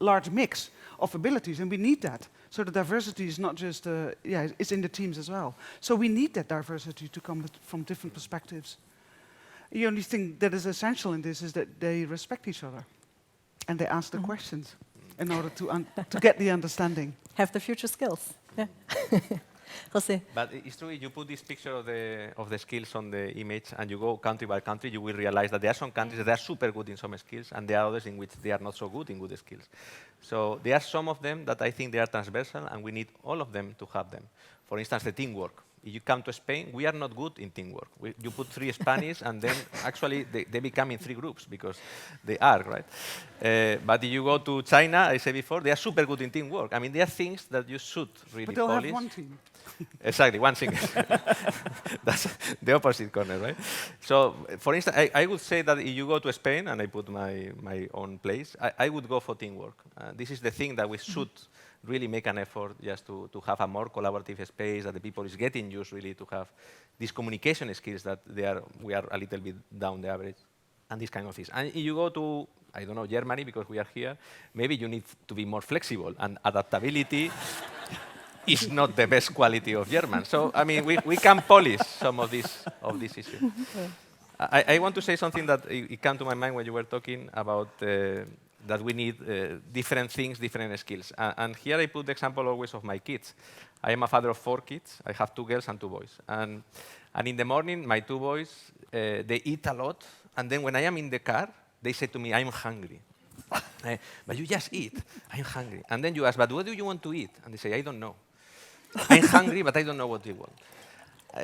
large mix of abilities, and we need that. So the diversity is not just, it's in the teams as well. So we need that diversity to come from different perspectives. The only thing that is essential in this is that they respect each other and they ask the questions in order to get the understanding. Have the future skills. Yeah. José. But it's true, if you put this picture of the skills on the image and you go country by country, you will realize that there are some countries that are super good in some skills and there are others in which they are not so good in good skills. So there are some of them that I think they are transversal and we need all of them to have them. For instance, the teamwork. If you come to Spain, we are not good in teamwork. You put 3 Spanish and then actually they become in 3 groups because they are, right? But if you go to China, I said before, they are super good in teamwork. I mean, there are things that you should really But they'll polish. have one team. Exactly, one thing. That's the opposite corner, right? So, for instance, I would say that if you go to Spain, and I put my own place, I would go for teamwork. This is the thing that we should really make an effort just to have a more collaborative space, that the people is getting used really to have these communication skills that we are a little bit down the average, and these kind of things. And if you go to, I don't know, Germany, because we are here, maybe you need to be more flexible, and adaptability is not the best quality of German. So, I mean, we can polish some of these issues. I want to say something that it came to my mind when you were talking about that we need different things, different skills. And here I put the example always of my kids. I am a father of 4 kids. I have 2 girls and 2 boys. And in the morning, my 2 boys, they eat a lot. And then when I am in the car, they say to me, I'm hungry. But you just eat. I'm hungry. And then you ask, but what do you want to eat? And they say, I don't know. I'm hungry, but I don't know what they want.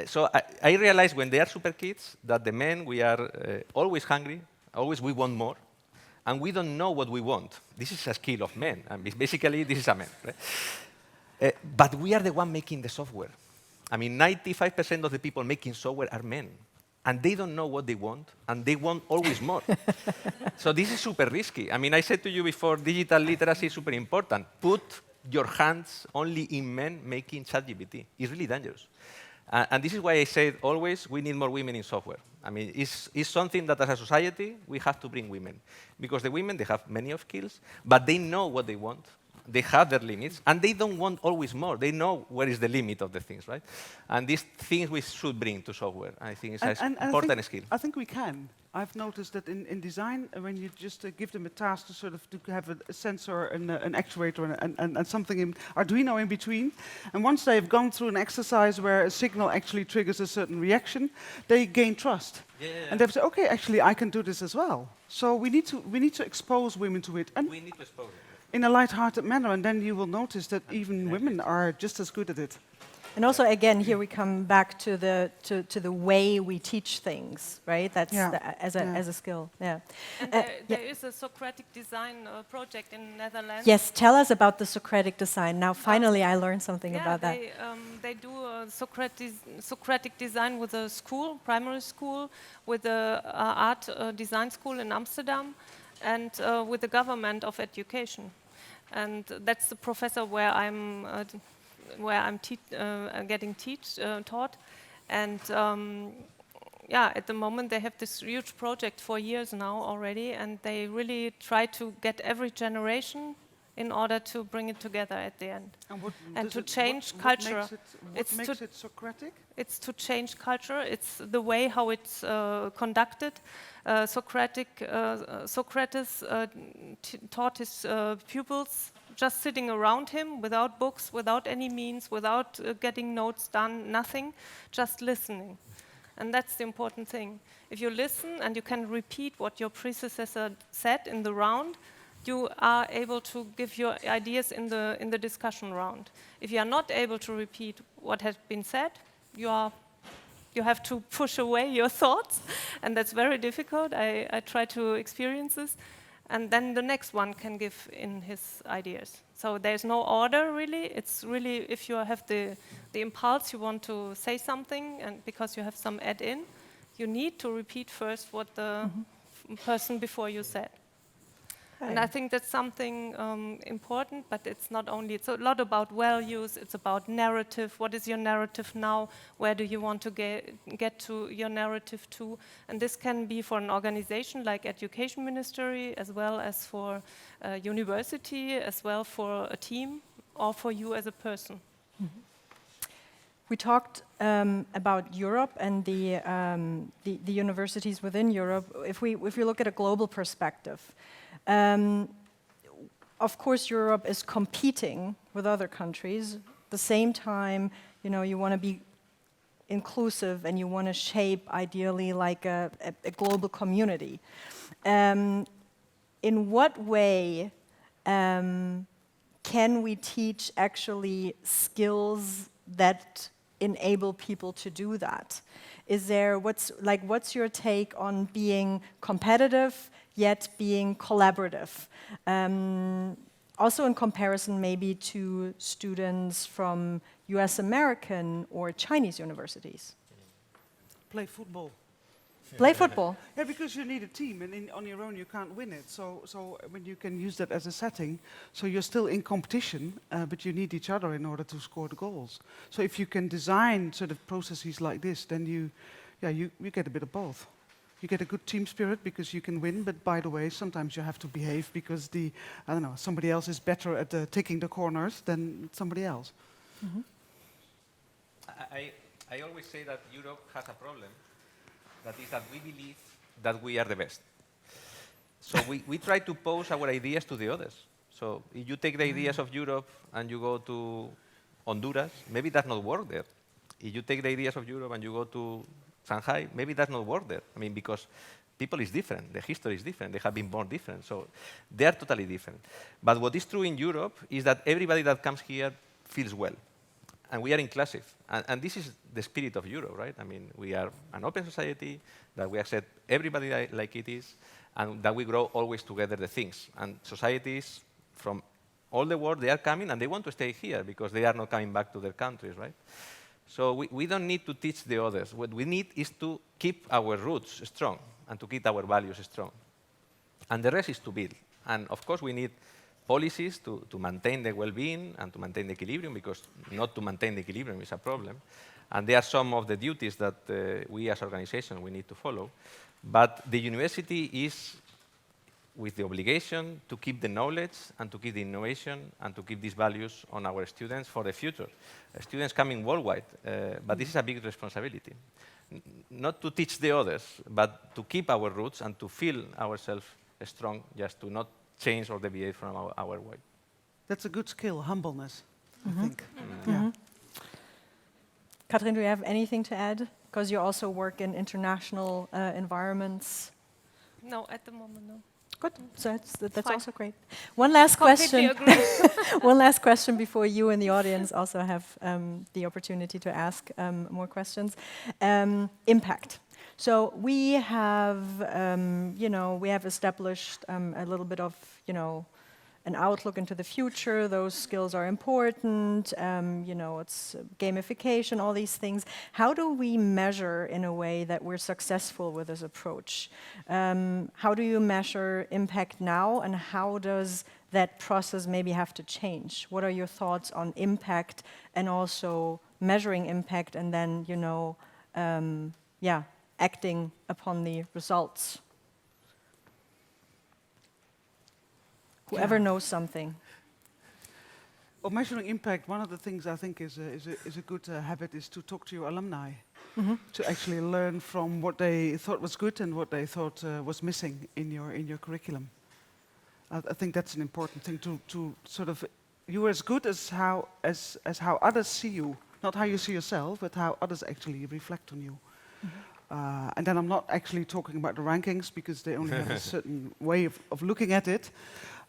So I realized when they are super kids that the men, we are always hungry, always we want more, and we don't know what we want. This is a skill of men, and basically this is a man. Right? But we are the one making the software. I mean, 95% of the people making software are men, and they don't know what they want, and they want always more. So this is super risky. I mean, I said to you before, digital literacy is super important. Put your hands only in men making ChatGPT. It's really dangerous. And this is why I said always we need more women in software. I mean, it's something that as a society we have to bring women. Because the women, they have many of skills, but they know what they want. They have their limits, and they don't want always more. They know where is the limit of the things, right? And these things we should bring to software. I think it's an important skill. I think we can. I've noticed that in design, when you just give them a task to sort of to have a sensor and an actuator and something in Arduino in between, and once they've gone through an exercise where a signal actually triggers a certain reaction, they gain trust. Yeah. And they say, okay, actually, I can do this as well. So we need to expose women to it. And we need to expose it. In a light-hearted manner, and then you will notice that even women are just as good at it. And also, again, here we come back to the way we teach things, right? That's as a skill. Yeah. And there is a Socratic design project in Netherlands. Yes, tell us about the Socratic design. Now, finally, I learned something about that. They do a Socratic design with a school, primary school, with a art design school in Amsterdam, and with the government of education. And that's the professor where I'm getting taught. And at the moment they have this huge project for years now already, and they really try to get every generation in order to bring it together at the end. And to what change what culture. makes it, It's what to- makes it Socratic? It's to change culture. It's the way how it's conducted. Socrates taught his pupils just sitting around him without books, without any means, without getting notes done, nothing, just listening. And that's the important thing. If you listen and you can repeat what your predecessor said in the round, you are able to give your ideas in the discussion round. If you are not able to repeat what has been said, you have to push away your thoughts, and that's very difficult. I try to experience this, and then the next one can give in his ideas. So there's no order really. It's really if you have the impulse, you want to say something, and because you have some add-in, you need to repeat first what the person before you said. And I think that's something important, but it's not only, it's a lot about values, it's about narrative. What is your narrative now? Where do you want to get to your narrative to? And this can be for an organization like Education Ministry, as well as for a university, as well for a team, or for you as a person. We talked about Europe and the universities within Europe. If we look at a global perspective, of course, Europe is competing with other countries. At the same time, you want to be inclusive and you want to shape, ideally, like a global community. In what way can we teach actually skills that enable people to do that? What's your take on being competitive yet being collaborative? Also in comparison maybe to students from US American or Chinese universities. Play football. Play football. Yeah, because you need a team, and on your own you can't win it. So when you can use that as a setting, so you're still in competition, but you need each other in order to score the goals. So if you can design sort of processes like this, then you get a bit of both. You get a good team spirit because you can win, but by the way, sometimes you have to behave because somebody else is better at taking the corners than somebody else. Mm-hmm. I always say that Europe has a problem. That is that we believe that we are the best. So we try to pose our ideas to the others. So if you take the ideas of Europe and you go to Honduras, maybe it does not work there. If you take the ideas of Europe and you go to Shanghai, maybe it does not work there. I mean, because people is different, the history is different, they have been born different, so they are totally different. But what is true in Europe is that everybody that comes here feels well. And we are inclusive. And this is the spirit of Europe, right? I mean, we are an open society, that we accept everybody like it is, and that we grow always together the things. And societies from all the world, they are coming and they want to stay here because they are not coming back to their countries, right? So we don't need to teach the others. What we need is to keep our roots strong and to keep our values strong. And the rest is to build. And of course, we need policies to maintain the well-being and to maintain the equilibrium, because not to maintain the equilibrium is a problem. And there are some of the duties that we as organizations, we need to follow. But the university is with the obligation to keep the knowledge and to keep the innovation and to keep these values on our students for the future. Students coming worldwide, but this is a big responsibility. Not to teach the others, but to keep our roots and to feel ourselves strong, just to not change or deviate from our way. That's a good skill, humbleness, I think. Mm-hmm. Yeah. Katrin, do you have anything to add? Because you also work in international environments. No, at the moment, no. Good. So that's Fine. also great. One last question. Completely agree. One last question before you in the audience also have the opportunity to ask more questions. Impact. So we have, we have established a little bit of, an outlook into the future. Those skills are important. It's gamification, all these things. How do we measure in a way that we're successful with this approach? How do you measure impact now, and how does that process maybe have to change? What are your thoughts on impact and also measuring impact and then, acting upon the results? Whoever knows something. Of measuring impact, one of the things I think is a good habit is to talk to your alumni, to actually learn from what they thought was good and what they thought was missing in your curriculum. I think that's an important thing to sort of, you're as good as how others see you, not how you see yourself, but how others actually reflect on you. And then I'm not actually talking about the rankings because they only have a certain way of looking at it.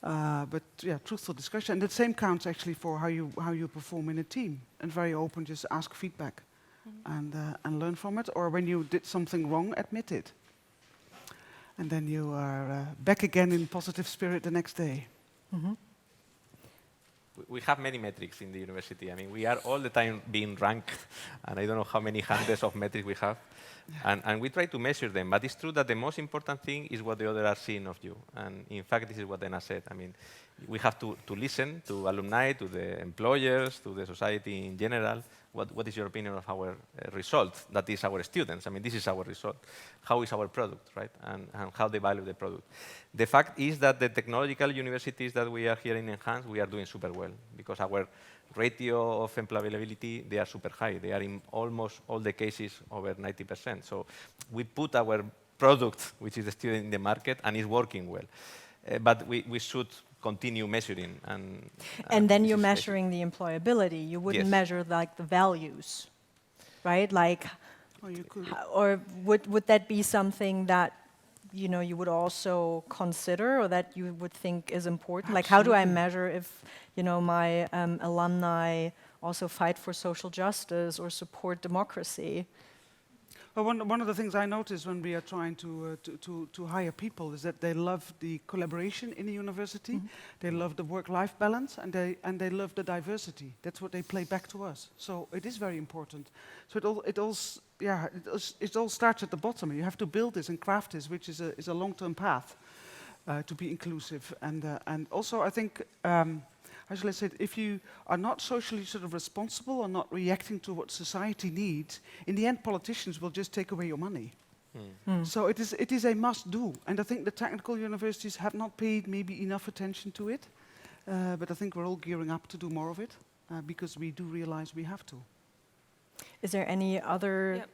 But yeah, truthful discussion. And the same counts actually for how you perform in a team. And very open, just ask feedback and learn from it. Or when you did something wrong, admit it. And then you are back again in positive spirit the next day. We have many metrics in the university. I mean, we are all the time being ranked, and I don't know how many hundreds of metrics we have. And we try to measure them, but it's true that the most important thing is what the others are seeing of you. And in fact, this is what Anna said. I mean, we have to listen to alumni, to the employers, to the society in general. What is your opinion of our result? That is our students. I mean, this is our result. How is our product, right? And how they value the product. The fact is that the technological universities that we are here in Enhance, we are doing super well because our ratio of employability, they are super high. They are in almost all the cases over 90%. So we put our product, which is the student, in the market, and it's working well. But we should continue measuring. And then you're measuring the employability. You wouldn't Yes. measure like the values, right? Like, Oh, you could. or would that be something that you would also consider, or that you would think is important? Like, how do I measure if my alumni also fight for social justice or support democracy? Well, one of the things I notice when we are trying to hire people is that they love the collaboration in the university, they love the work-life balance, and they love the diversity. That's what they play back to us. So it is very important. So it all starts at the bottom. You have to build this and craft this, which is a long-term path to be inclusive. And also, I think, as I said, if you are not socially sort of responsible or not reacting to what society needs, in the end, politicians will just take away your money. So it is a must-do. And I think the technical universities have not paid maybe enough attention to it. But I think we're all gearing up to do more of it because we do realize we have to. Is there any other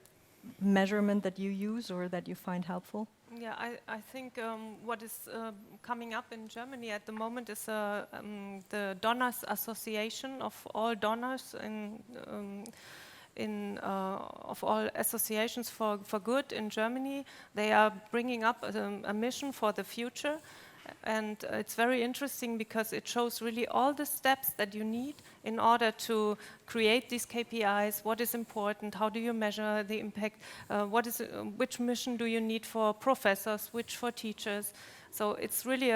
measurement that you use or that you find helpful? Yeah, I think what is coming up in Germany at the moment is the Donors Association of all donors of all associations for good in Germany. They are bringing up a mission for the future. And it's very interesting because it shows really all the steps that you need in order to create these KPIs. What is important? How do you measure the impact? Which mission do you need for professors? Which for teachers? So it's really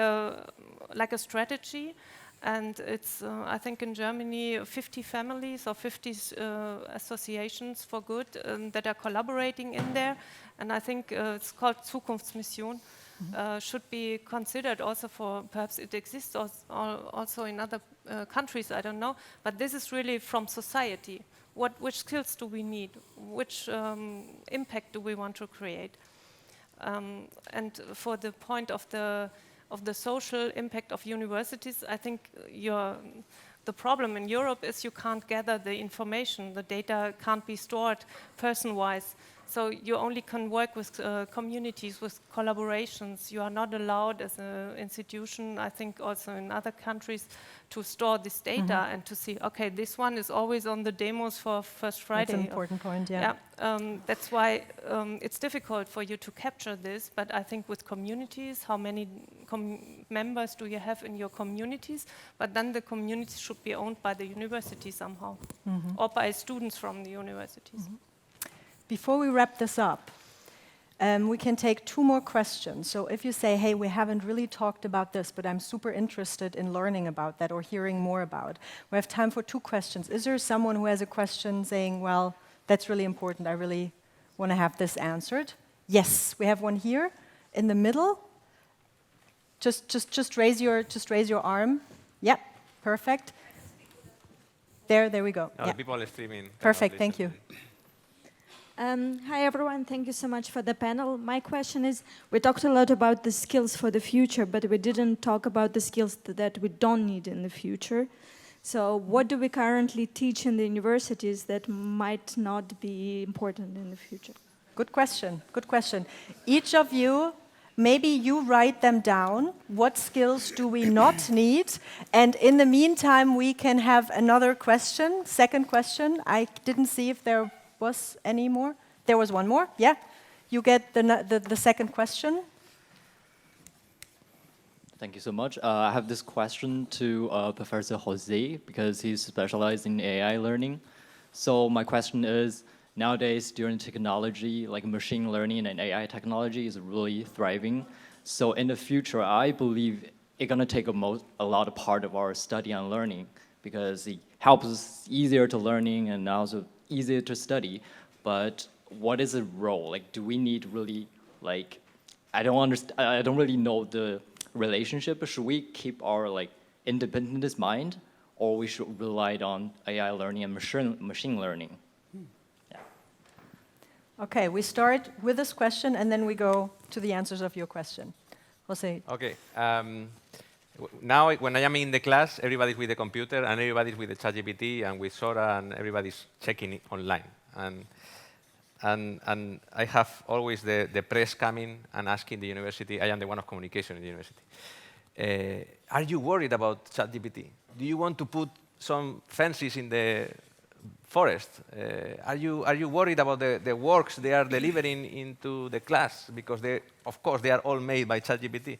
like a strategy. And it's, I think in Germany, 50 families or 50 associations for good that are collaborating in there. And I think it's called Zukunftsmission. Should be considered also for, perhaps it exists also in other countries, I don't know, but this is really from society. Which skills do we need? Which impact do we want to create? And for the point of the social impact of universities, I think the problem in Europe is you can't gather the information. The data can't be stored person-wise. So you only can work with communities, with collaborations. You are not allowed as an institution, I think also in other countries, to store this data and to see, okay, this one is always on the demos for First Friday. That's an important point, yeah. That's why it's difficult for you to capture this, but I think with communities, how many members do you have in your communities? But then the communities should be owned by the university somehow, or by students from the universities. Before we wrap this up, we can take 2 more questions. So if you say, hey, we haven't really talked about this, but I'm super interested in learning about that or hearing more about, we have time for 2 questions. Is there someone who has a question saying, well, that's really important, I really want to have this answered? Yes, we have one here in the middle. Just raise your arm. Yep, perfect. There we go. The people are streaming. Perfect, thank you. Hi everyone, thank you so much for the panel. My question is, we talked a lot about the skills for the future, but we didn't talk about the skills that we don't need in the future. So what do we currently teach in the universities that might not be important in the future? Good question, good question. Each of you, maybe you write them down. What skills do we not need? And in the meantime, we can have another question, second question. I didn't see if there was any more. There was one more, yeah. You get the second question. Thank you so much. I have this question to Professor Jose because he's specialized in AI learning. So my question is, nowadays during technology, like machine learning and AI technology is really thriving. So in the future, I believe it's gonna take a lot of part of our study and learning because it helps us easier to learning and also easier to study. But what is the role? Like, do we need really, like, I don't really know the relationship, but should we keep our like independence mind, or we should rely on AI learning and machine learning? Yeah. Okay, we start with this question and then we go to the answers of your question. Jose. Okay. Now, when I am in the class, everybody's with the computer and everybody's with the ChatGPT and with Sora and everybody's checking it online. And I have always the press coming and asking the university, I am the one of communication in the university, are you worried about ChatGPT? Do you want to put some fences in the forest? Are you worried about the works they are delivering into the class? Because, of course, they are all made by ChatGPT.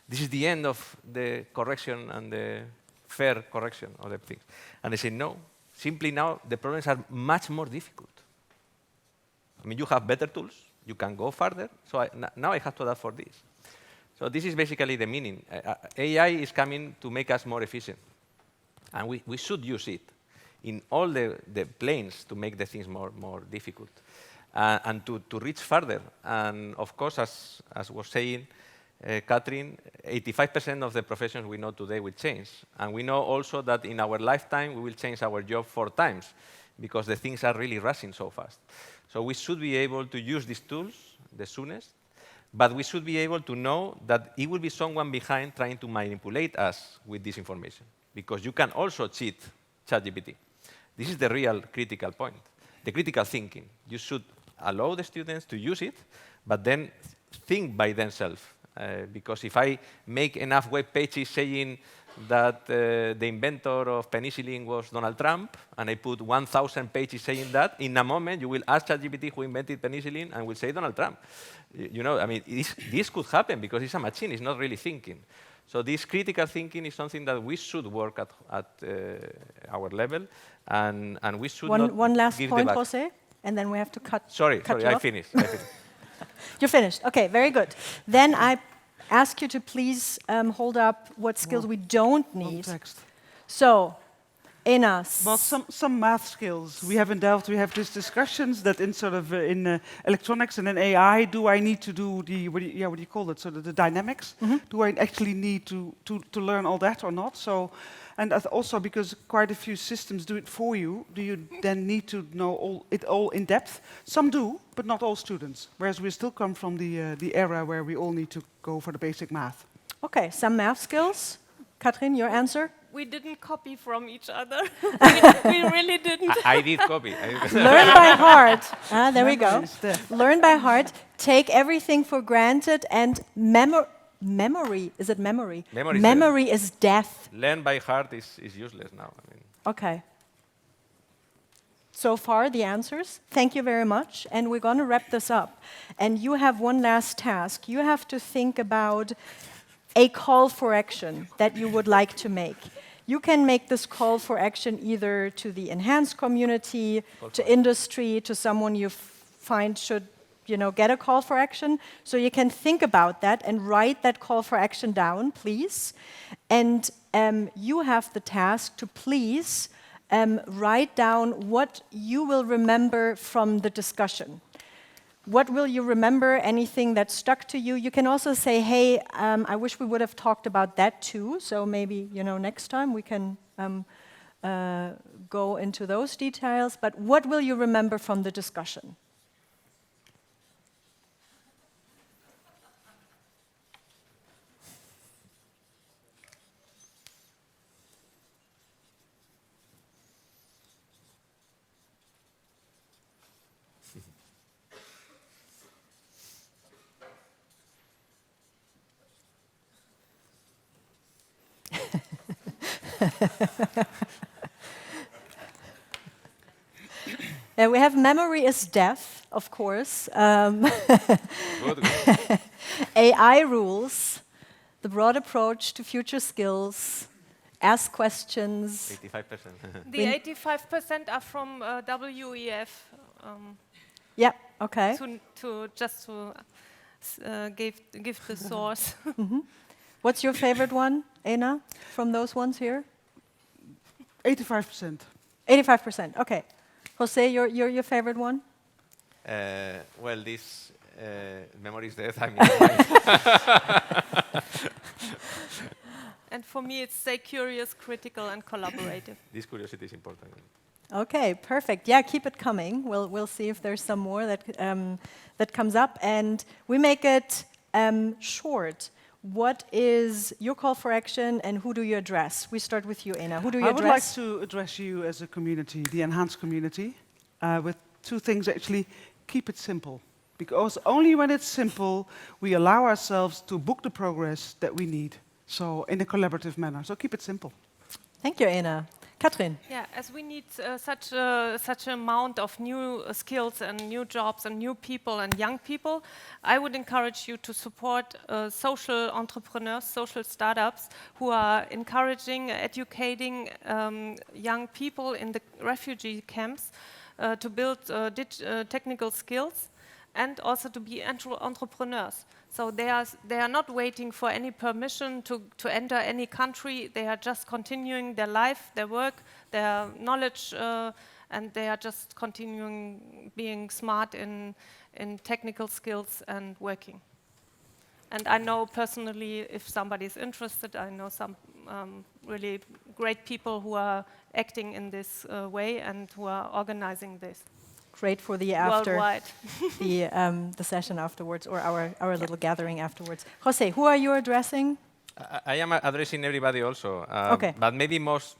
This is the end of the correction and the fair correction of the things. And they say, no, simply now the problems are much more difficult. I mean, you have better tools, you can go further, so now I have to adapt for this. So this is basically the meaning. AI is coming to make us more efficient, and we should use it in all the planes to make the things more difficult, and to reach further. And of course, as was saying, Catherine, 85% of the professions we know today will change. And we know also that in our lifetime, we will change our job 4 times, because the things are really rushing so fast. So we should be able to use these tools the soonest, but we should be able to know that it will be someone behind trying to manipulate us with this information, because you can also cheat ChatGPT. This is the real critical point, the critical thinking. You should allow the students to use it, but then think by themselves. Because if I make enough web pages saying that the inventor of penicillin was Donald Trump, and I put 1,000 pages saying that, in a moment you will ask ChatGPT who invented penicillin and will say Donald Trump. You know, I mean, this could happen because it's a machine, it's not really thinking. So this critical thinking is something that we should work at our level, and we should not One last give point, the back. Jose, and then we have to cut. Sorry, you I off. finished. You're finished. Okay, very good. Then I ask you to please hold up what skills we don't need. Context. So, Enas. Well, some math skills. We have in Delft, we have these discussions that in sort of in electronics and in AI, do I need to do the, what do you call it, sort of the dynamics? Do I actually need to learn all that or not? So, and also because quite a few systems do it for you, do you then need to know it all in depth? Some do, but not all students. Whereas we still come from the era where we all need to go for the basic math. Okay, some math skills. Katrin, your answer? We didn't copy from each other. we really didn't. I did copy. Learn by heart. There we go. Memory is death. Learn by heart. Take everything for granted, and memory. Is it memory? Memory is death. Learn by heart is useless now. I mean. Okay. So far, the answers. Thank you very much. And we're going to wrap this up. And you have one last task. You have to think about a call for action that you would like to make. You can make this call for action either to the enhanced community, to industry, to someone you find should get a call for action. So you can think about that and write that call for action down, please. And you have the task to please write down what you will remember from the discussion. What will you remember? Anything that stuck to you? You can also say, hey, I wish we would have talked about that too. So maybe, next time we can go into those details. But what will you remember from the discussion? We have memory is death, of course. Good. AI rules, the broad approach to future skills, ask questions. 85%. The 85% are from WEF. Yeah, okay. Give the source. What's your favorite one, Ena, from those ones here? 85%. 85%, okay. Jose, your favorite one? Well, this memory is death. And for me, it's stay curious, critical, and collaborative. This curiosity is important. Okay, perfect. Yeah, keep it coming. We'll see if there's some more that comes up, and we make it short. What is your call for action, and who do you address? We start with you, Ena. Who do you I would like address? to address you as a community, the enhanced community, with two things actually. Keep it simple, because only when it's simple we allow ourselves to book the progress that we need. So in a collaborative manner. So keep it simple. Thank you, Ena. Katrin. Yeah, as we need such an amount of new skills and new jobs and new people and young people, I would encourage you to support social entrepreneurs, social startups who are encouraging, educating young people in the refugee camps to build technical skills and also to be entrepreneurs. So they are not waiting for any permission to enter any country. They are just continuing their life, their work, their knowledge, and they are just continuing being smart in technical skills and working. And I know personally, if somebody is interested, I know some really great people who are acting in this way and who are organizing this. Great for the after Worldwide. the session afterwards, or our little gathering afterwards. Jose, who are you addressing? I am addressing everybody also, Okay. but maybe most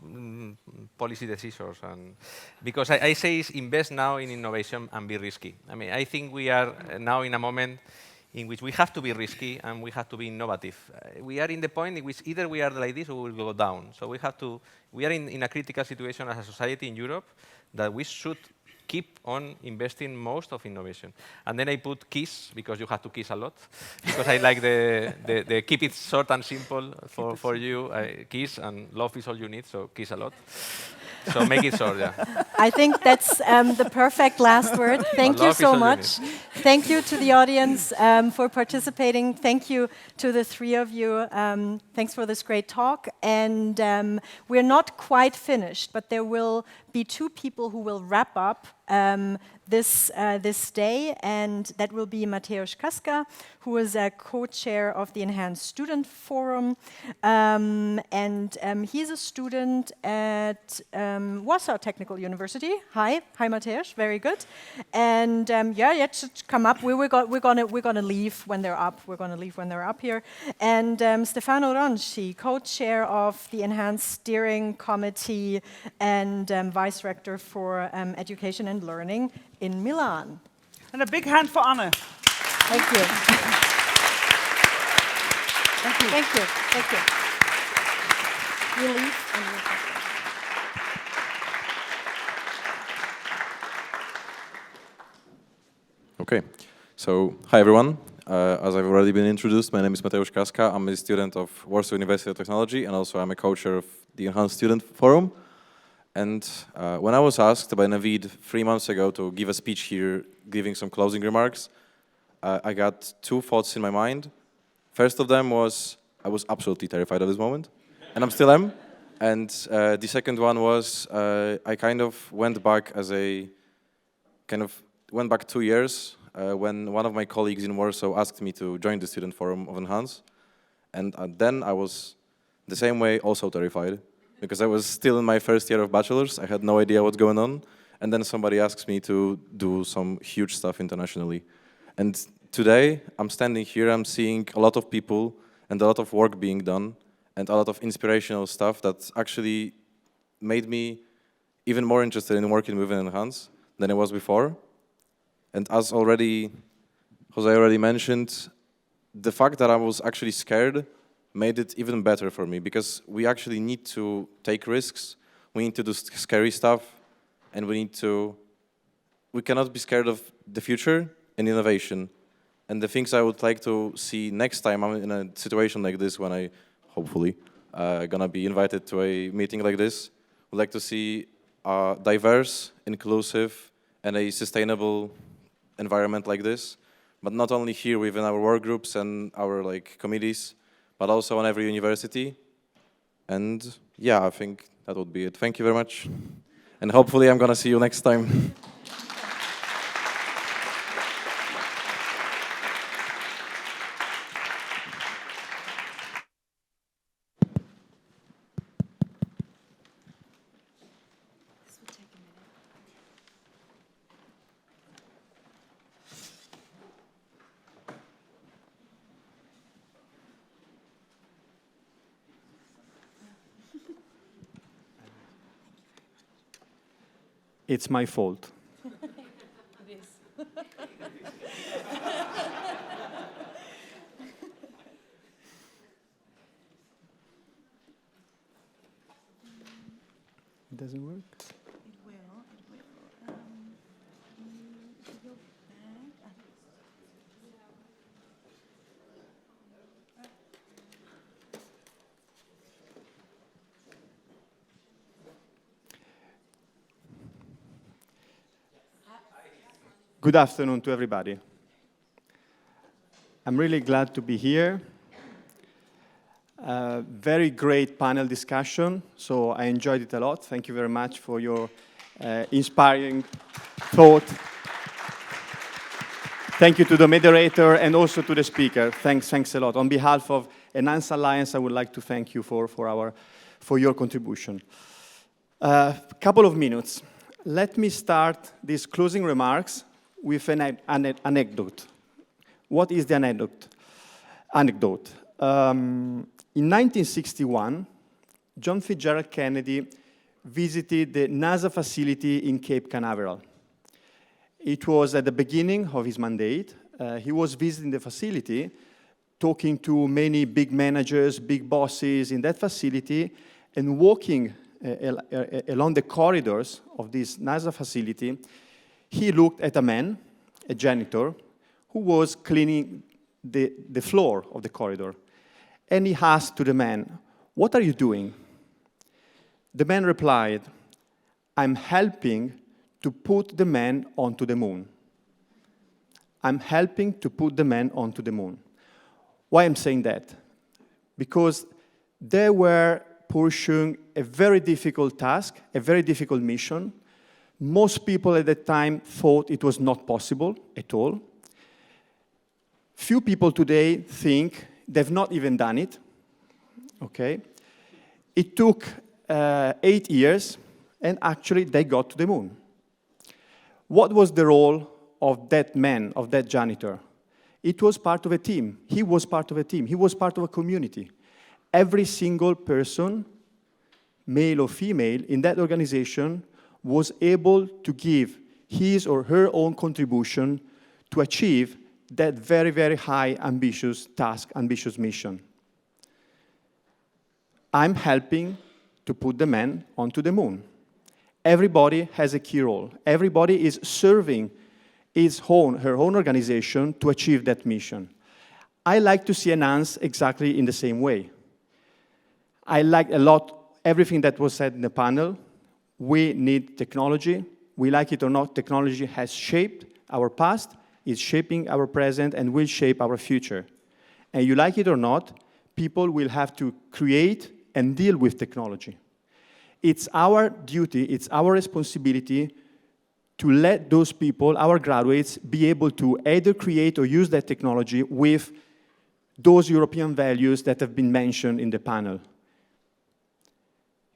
policy decisions. And because I say is invest now in innovation and be risky. I mean, I think we are now in a moment in which we have to be risky and we have to be innovative. We are in the point in which either we are like this or we will go down. So we are in a critical situation as a society in Europe that we should keep on investing most of innovation. And then I put KISS, because you have to kiss a lot, because I like the keep it short and simple for you. KISS, and love is all you need, so kiss a lot. So make it short, yeah. I think that's the perfect last word. Thank you so much. Thank you to the audience for participating. Thank you to the three of you. Thanks for this great talk. And we're not quite finished, but there will be two people who will wrap up this day, and that will be Mateusz Kaska, who is a co-chair of the Enhanced Student Forum, and he's a student at Warsaw Technical University. Hi, Mateusz, very good. And yeah, you should come up. We're gonna leave when they're up. We're gonna leave when they're up here. And Stefano Ronci, co-chair of the Enhanced Steering Committee and vice rector for education and learning in Milan. And a big hand for Anne. Thank you. Thank you. Thank you. Thank you. You leave and we'll talk. Okay, so hi everyone. As I've already been introduced, my name is Mateusz Kaska. I'm a student of Warsaw University of Technology, and also I'm a co-chair of the Enhanced Student Forum. And when I was asked by Navid 3 months ago to give a speech here, giving some closing remarks, I got two thoughts in my mind. First of them was, I was absolutely terrified of this moment, and I still am. And the second one was, I kind of went back 2 years when one of my colleagues in Warsaw asked me to join the Student Forum of Enhance. And then I was the same way also terrified, because I was still in my first year of bachelor's. I had no idea what's going on. And then somebody asks me to do some huge stuff internationally. And today, I'm standing here, I'm seeing a lot of people and a lot of work being done and a lot of inspirational stuff that actually made me even more interested in working with Enhance than I was before. And as Jose already mentioned, the fact that I was actually scared made it even better for me, because we actually need to take risks, we need to do scary stuff, and we cannot be scared of the future and innovation. And the things I would like to see next time I'm in a situation like this, when I hopefully gonna be invited to a meeting like this, would like to see a diverse, inclusive, and a sustainable environment like this, but not only here within our work groups and our committees, but also on every university. And yeah, I think that would be it. Thank you very much. And hopefully I'm gonna see you next time. It's my fault. It is. It doesn't work? It will. Go back. Good afternoon to everybody. I'm really glad to be here. Very great panel discussion, so I enjoyed it a lot. Thank you very much for your inspiring thought. Thank you to the moderator and also to the speaker. Thanks a lot. On behalf of Enhance Alliance, I would like to thank you for your contribution. Couple of minutes. Let me start these closing remarks with an anecdote. What is the anecdote? In 1961, John Fitzgerald Kennedy visited the NASA facility in Cape Canaveral. It was at the beginning of his mandate. He was visiting the facility, talking to many big managers, big bosses in that facility, and walking along the corridors of this NASA facility. He looked at a man, a janitor, who was cleaning the floor of the corridor. And he asked to the man, "What are you doing?" The man replied, "I'm helping to put the man onto the moon." I'm helping to put the man onto the moon. Why I'm saying that? Because they were pursuing a very difficult task, a very difficult mission. Most people at that time thought it was not possible at all. Few people today think they've not even done it, okay? It took 8 years, and actually they got to the moon. What was the role of that man, of that janitor? It was part of a team. He was part of a team. He was part of a community. Every single person, male or female, in that organization was able to give his or her own contribution to achieve that very, very high ambitious task, ambitious mission. I'm helping to put the man onto the moon. Everybody has a key role. Everybody is serving her own organization to achieve that mission. I like to see Enhance exactly in the same way. I like a lot everything that was said in the panel. We need technology. We like it or not, technology has shaped our past, is shaping our present, and will shape our future. And you like it or not, people will have to create and deal with technology. It's our duty, it's our responsibility to let those people, our graduates, be able to either create or use that technology with those European values that have been mentioned in the panel.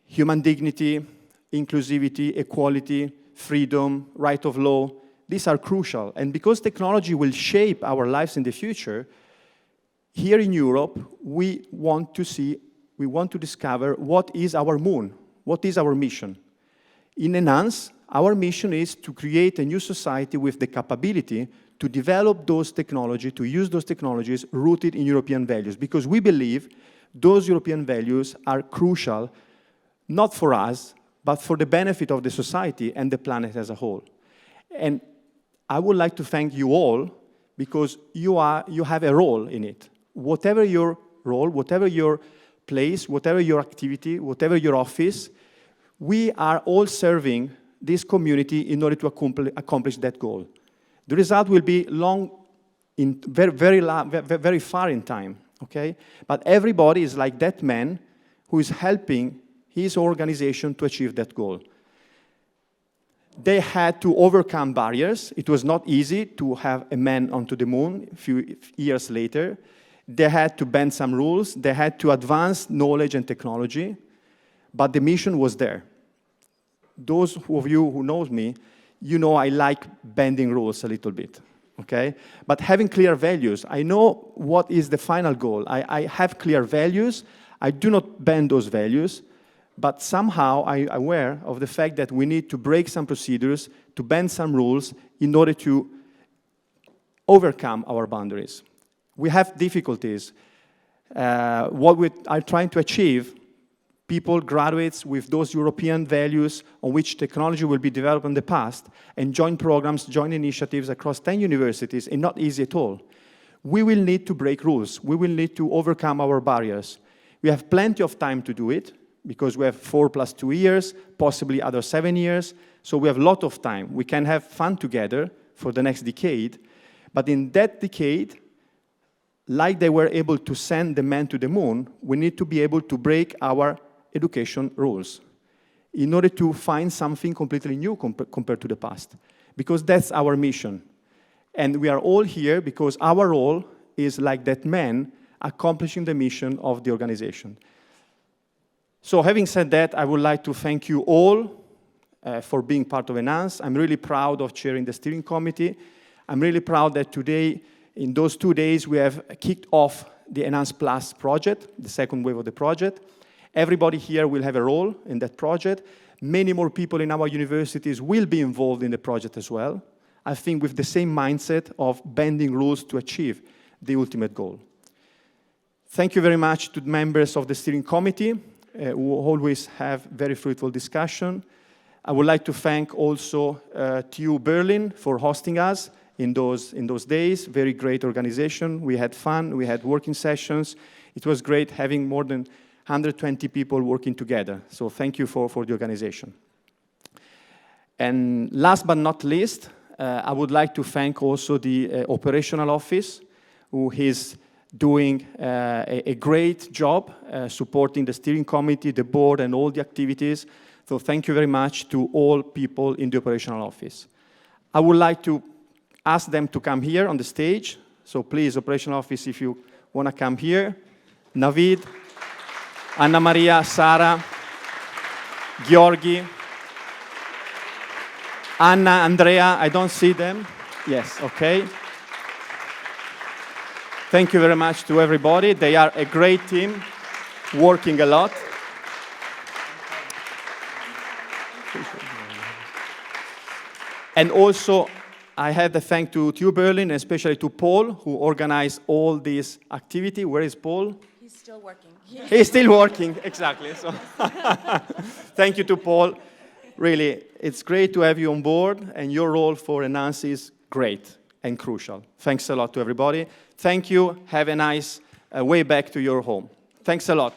Human dignity, inclusivity, equality, freedom, right of law, these are crucial. And because technology will shape our lives in the future, here in Europe, we want to discover what is our moon, what is our mission. In Enhance, our mission is to create a new society with the capability to develop those technologies, to use those technologies rooted in European values, because we believe those European values are crucial, not for us, but for the benefit of the society and the planet as a whole. And I would like to thank you all, because you have a role in it. Whatever your role, whatever your place, whatever your activity, whatever your office, we are all serving this community in order to accomplish that goal. The result will be very far in time, okay? But everybody is like that man who is helping his organization to achieve that goal. They had to overcome barriers. It was not easy to have a man onto the moon a few years later. They had to bend some rules. They had to advance knowledge and technology. But the mission was there. Those of you who know me, you know I like bending rules a little bit, okay? But having clear values, I know what is the final goal. I have clear values. I do not bend those values. But somehow I'm aware of the fact that we need to break some procedures, to bend some rules in order to overcome our boundaries. We have difficulties. What we are trying to achieve, people, graduates with those European values on which technology will be developed in the past, and joint programs, joint initiatives across 10 universities, is not easy at all. We will need to break rules. We will need to overcome our barriers. We have plenty of time to do it, because we have 4 + 2 years, possibly other 7 years. So we have a lot of time. We can have fun together for the next decade. But in that decade, like they were able to send the man to the moon, we need to be able to break our education rules in order to find something completely new compared to the past. Because that's our mission. And we are all here because our role is like that man accomplishing the mission of the organization. So having said that, I would like to thank you all for being part of ENHANCE. I'm really proud of chairing the steering committee. I'm really proud that today, in those 2 days, we have kicked off the ENHANCE Plus project, the second wave of the project. Everybody here will have a role in that project. Many more people in our universities will be involved in the project as well. I think with the same mindset of bending rules to achieve the ultimate goal. Thank you very much to the members of the steering committee, who always have very fruitful discussion. I would like to thank also TU Berlin for hosting us in those days. Very great organization. We had fun. We had working sessions. It was great having more than 120 people working together. So thank you for the organization. And last but not least, I would like to thank also the operational office, who is doing a great job supporting the steering committee, the board, and all the activities. So thank you very much to all people in the operational office. I would like to ask them to come here on the stage. So please, operational office, if you want to come here. Navid, Anna Maria, Sara, Georgi, Anna, Andrea, I don't see them. Yes, okay. Thank you very much to everybody. They are a great team, working a lot. And also, I have to thank to TU Berlin, especially to Paul, who organized all this activity. Where is Paul? He's still working. He's still working, exactly. So thank you to Paul. Really, it's great to have you on board, and your role for ENHANCE is great and crucial. Thanks a lot to everybody. Thank you. Have a nice way back to your home. Thanks a lot.